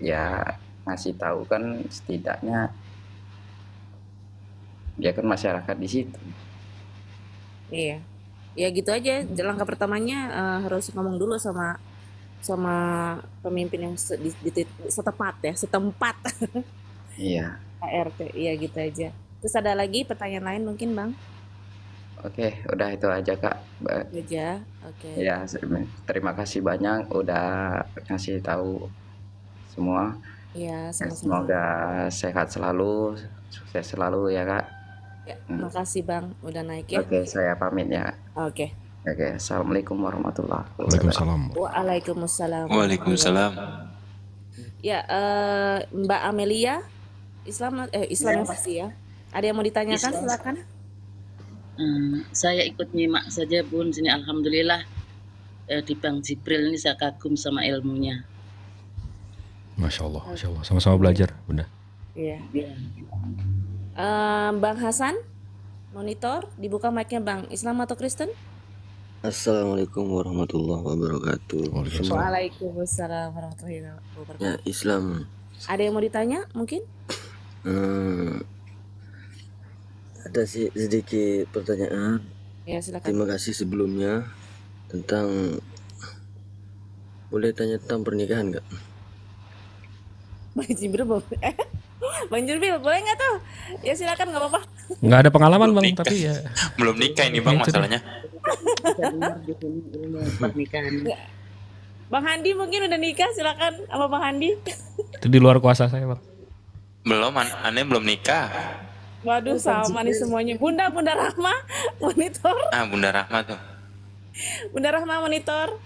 ya ngasih tahu kan, setidaknya dia kan masyarakat di situ. Iya. Ya gitu aja. Langkah pertamanya harus ngomong dulu sama pemimpin yang setempat. Iya. Pak RT. Iya gitu aja. Terus ada lagi pertanyaan lain mungkin bang? Oke, udah itu aja kak. Aja. Oke. Ya, terima kasih banyak udah ngasih tahu semua. Iya, sama-sama. Semoga sehat selalu, sukses selalu ya kak. Ya, makasih bang udah naik ya. Oke, saya pamit ya. Oke. Oke, assalamualaikum warahmatullahi wabarakatuh. Waalaikumsalam. Waalaikumsalam. Ya, Mbak Amelia, Islam yang pasti ya. Ada yang mau ditanyakan? Islam. Silakan. Saya ikut nyimak saja Bun, sini alhamdulillah di Bang Jibril ini saya kagum sama ilmunya. Masya Allah, sama-sama belajar, Bunda. Iya. Bang Hasan, monitor, dibuka mic-nya Bang. Islam atau Kristen? Assalamualaikum warahmatullahi wabarakatuh. Semua Waalaikumsalam warahmatullahi ya wabarakatuh. Islam. Ada yang mau ditanya mungkin? Ada sih sedikit pertanyaan. Ya silakan. Terima kasih sebelumnya tentang boleh tanya tentang pernikahan nggak? Bang Jibril boleh. Bang Jibril boleh nggak tuh? Ya silakan nggak apa-apa. Nggak ada pengalaman bang, tapi ya Belum nikah ini bang Itu dia. masalahnya. Pernikahan. Bang Handi mungkin udah nikah, silakan sama Bang Handi. itu di luar kuasa saya bang. Belum, aneh belum nikah. Waduh sama nih semuanya. Bunda Rahma monitor. Bunda Rahma tuh. Bunda Rahma monitor.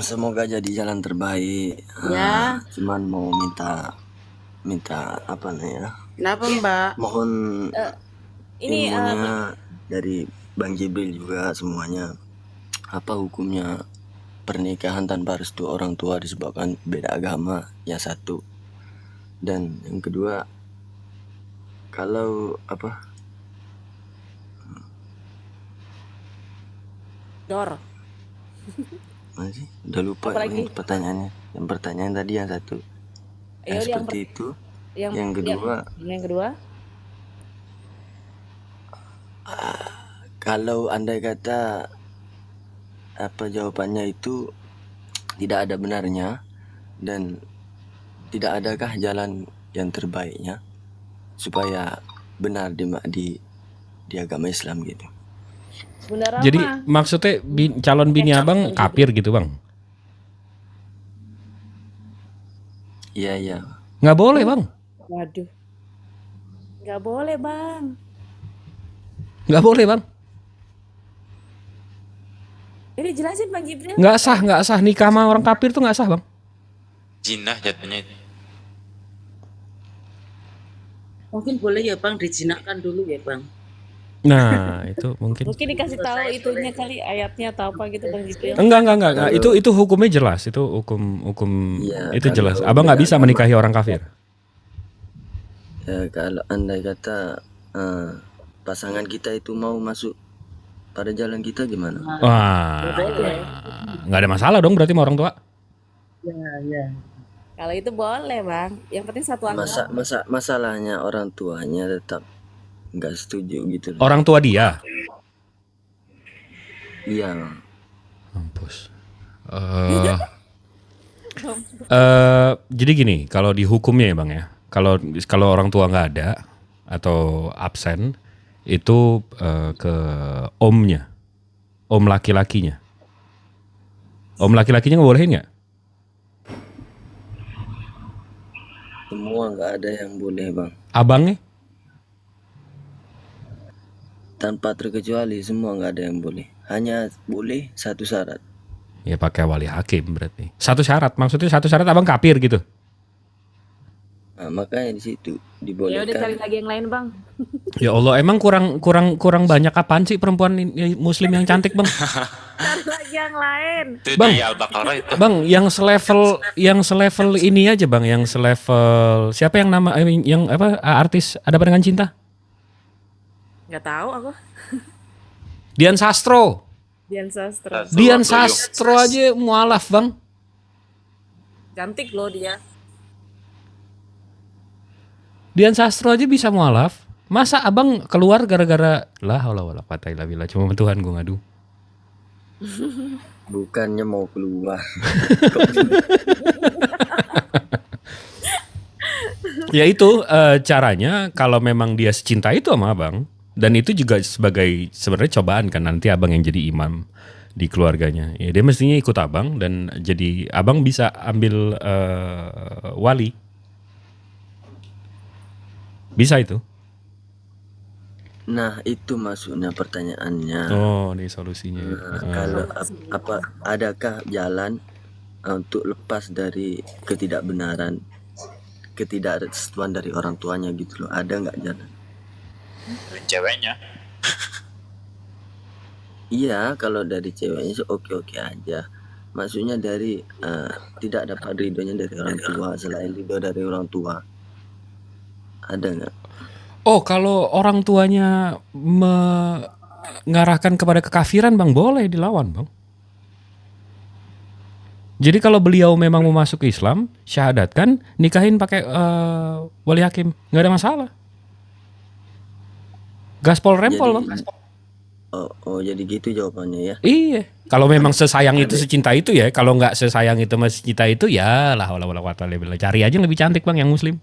Semoga jadi jalan terbaik. Ya. Cuman mau minta apa nih ya? Kenapa Mbak? Mohon Ini ilmunya dari Bang Jibril juga semuanya. Apa hukumnya pernikahan tanpa restu orang tua disebabkan beda agama? Yang satu. Dan yang kedua, kalau apa? Dor. Masih udah lupa Apalagi? ini pertanyaannya. Yang pertanyaan tadi yang satu. Ayo, Yang yang seperti itu. Yang kedua, yang kedua. kalau andai kata apa jawabannya itu tidak ada benarnya dan tidak adakah jalan yang terbaiknya supaya benar di agama Islam gitu. Bunda Rahma. Jadi maksudnya calon bini abang kafir gitu bang? Iya. Nggak boleh bang. Waduh. Nggak boleh bang. Nggak boleh bang. Ini jelasin Bang Jibril. Nggak sah nikah sama orang kafir tuh nggak sah bang. Jinah jatuhnya itu. Mungkin boleh ya Bang, dijinakkan dulu ya Bang. Nah itu mungkin. Mungkin dikasih tahu itunya kali ayatnya atau apa gitu Bang Jibril. Enggak. Itu hukumnya jelas. Itu hukum Ya, itu kalau jelas. Abang nggak bisa menikahi orang kafir. Ya, kalau andai kata pasangan kita itu mau masuk pada jalan kita gimana? Wah, nggak ada masalah dong berarti sama orang tua. Ya. Kalau itu boleh bang. Yang penting satu agama. Masalahnya orang tuanya tetap nggak setuju gitu. Orang tua dia. Iya. Mampus. Jadi gini, kalau di hukumnya ya bang ya, kalau orang tua nggak ada atau absen, itu ke omnya, om laki-lakinya. Om laki-lakinya ngebolehin nggak? Semua nggak ada yang boleh bang. Abangnya? Tanpa terkecuali semua nggak ada yang boleh. Hanya boleh satu syarat. Ya pakai wali hakim berarti. Satu syarat, maksudnya satu syarat abang kafir gitu. Nah, makanya di situ Ya udah dibolehkan. cari lagi yang lain bang. Ya Allah, emang kurang banyak apaan sih perempuan muslim yang cantik bang? Cari lagi yang lain. Itu Bang. di Al-Baqarah itu. Bang, yang selevel ini aja bang, yang selevel siapa yang apa artis Ada Pandangan Cinta? Nggak tahu aku. Dian Sastro. Dian Sastro. Dian Sastro aja mualaf bang. Cantik loh dia. Dian Sastro aja bisa mualaf. Masa abang keluar gara-gara la haula wala quwata illa billah, cuma Tuhan gue ngadu. Bukannya mau keluar. Ya itu caranya kalau memang dia secinta itu sama abang. Dan itu juga sebagai sebenarnya cobaan kan nanti abang yang jadi imam di keluarganya. Ya dia mestinya ikut abang dan jadi abang bisa ambil wali. Bisa itu. Nah itu maksudnya pertanyaannya. Oh ini solusinya. Kalau adakah jalan untuk lepas dari ketidakbenaran, ketidakrestuan dari orang tuanya gitu loh? Ada nggak jalan? Dari ceweknya. Iya, kalau dari ceweknya sih oke-oke aja. Maksudnya dari tidak dapat ridhonya dari orang tua, selain ridho dari orang tua. Ada nggak? Oh kalau orang tuanya ngarahkan kepada kekafiran Bang, boleh dilawan Bang. Jadi kalau beliau memang mau masuk ke Islam, syahadatkan, nikahin pakai wali hakim, nggak ada masalah. Gaspol rempol Bang. Jadi gitu jawabannya ya. Iya. Kalau memang sesayang itu, secinta itu ya. Kalau nggak sesayang itu, masih cinta itu, ya lah. Cari aja yang lebih cantik Bang, yang Muslim.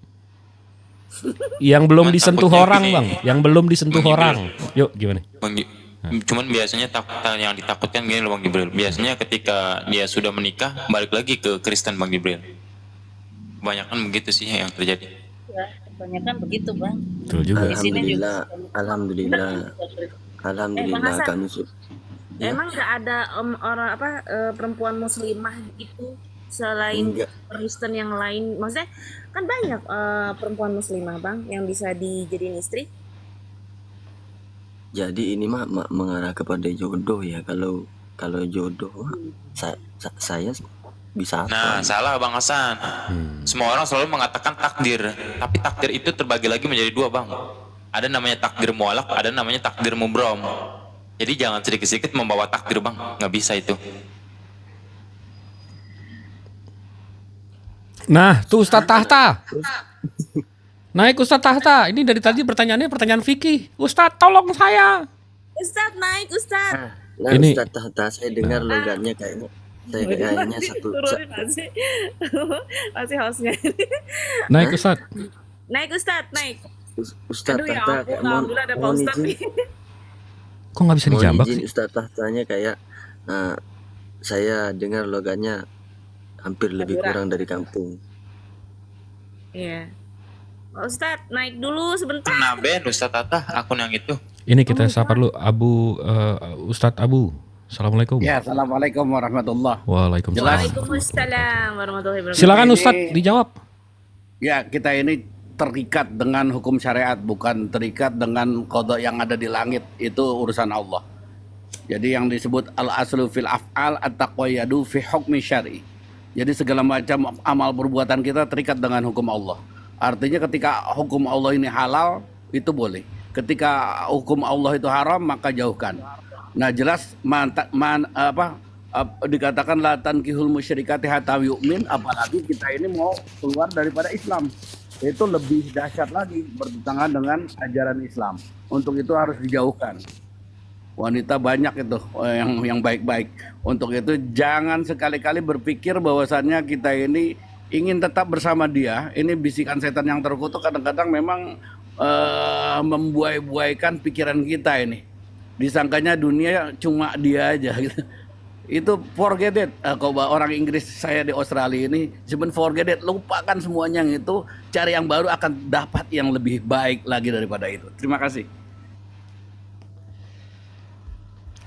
Yang belum disentuh orang Bang. Yang belum disentuh orang. Yuk gimana? Cuman biasanya yang ditakutkan gini loh Bang Jibril. Biasanya ketika dia sudah menikah, balik lagi ke Kristen Bang Jibril. Kebanyakan begitu sih yang terjadi. Ya, kebanyakan begitu Bang. Betul juga. Di sini juga. Alhamdulillah Bang Hasan, kami emang nggak ada orang perempuan muslimah itu selain Enggak. Kristen yang lain? Maksudnya kan banyak perempuan muslimah Bang yang bisa dijadiin istri. Jadi ini mah mengarah kepada jodoh ya. Kalau jodoh mah, saya bisa Nah, salah Bang Hasan. Semua orang selalu mengatakan takdir, tapi takdir itu terbagi lagi menjadi dua Bang. Ada namanya takdir mualak, ada namanya takdir mubrom. Jadi jangan sedikit-sedikit membawa takdir Bang, nggak bisa itu. Nah, tuh Ustadz Tahta. Naik Ustadz Tahta. Ini dari tadi pertanyaan fikih. Ustadz, tolong saya. Ustadz naik Ustadz. Nah, Ini- Ustadz Tahta saya dengar logatnya kayaknya satu. Turunin masih hostnya. Naik Ustadz. Naik Ustadz naik. Ustadz Aduh ya Tahta ampun, kayak alhamdulillah ada Pak mohon Ustadz izin. nih. Kok nggak bisa Mohon dijambak izin sih? Ustadz Tahtanya kayak saya dengar logatnya hampir lebih Madura. kurang dari kampung. Iya. Pak Ustadz naik dulu sebentar. Nah Ben, Ustadz Tata, akun yang itu. Ini kita sapa dulu Ustadz Abu. Assalamualaikum. Ya, assalamualaikum warahmatullah. Waalaikumsalam. Waalaikumsalam warahmatullahi wabarakatuh. Silakan Ustadz dijawab. Ya, kita ini terikat dengan hukum syariat, bukan terikat dengan qada yang ada di langit. Itu urusan Allah. Jadi yang disebut al-aslu fil af'al at-taqayyadu fi hukmi syar'i. Jadi segala macam amal perbuatan kita terikat dengan hukum Allah. Artinya ketika hukum Allah ini halal, itu boleh. Ketika hukum Allah itu haram, maka jauhkan. Nah, jelas dikatakan la tankihul musyrikati hatta yu'min, apalagi kita ini mau keluar daripada Islam. Itu lebih dahsyat lagi, bertentangan dengan ajaran Islam. Untuk itu harus dijauhkan. Wanita banyak itu yang baik-baik. Untuk itu jangan sekali-kali berpikir bahwasannya kita ini ingin tetap bersama dia. Ini bisikan setan yang terkutuk kadang-kadang memang membuai-buaikan pikiran kita ini. Disangkanya dunia cuma dia aja gitu. Itu forget it. Kalau orang Inggris saya di Australia ini cuman forget it, lupakan semuanya yang itu, cari yang baru akan dapat yang lebih baik lagi daripada itu. Terima kasih.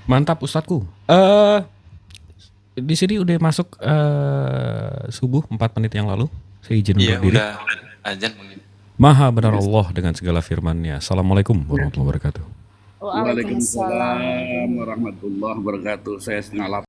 Mantap Ustadku. Di sini udah masuk subuh 4 menit yang lalu. Saya izin Iya, undur diri. udah azan Bang. Maha benar Allah dengan segala firman-Nya. Assalamualaikum warahmatullahi wabarakatuh. Waalaikumsalam warahmatullahi wabarakatuh. Saya setengah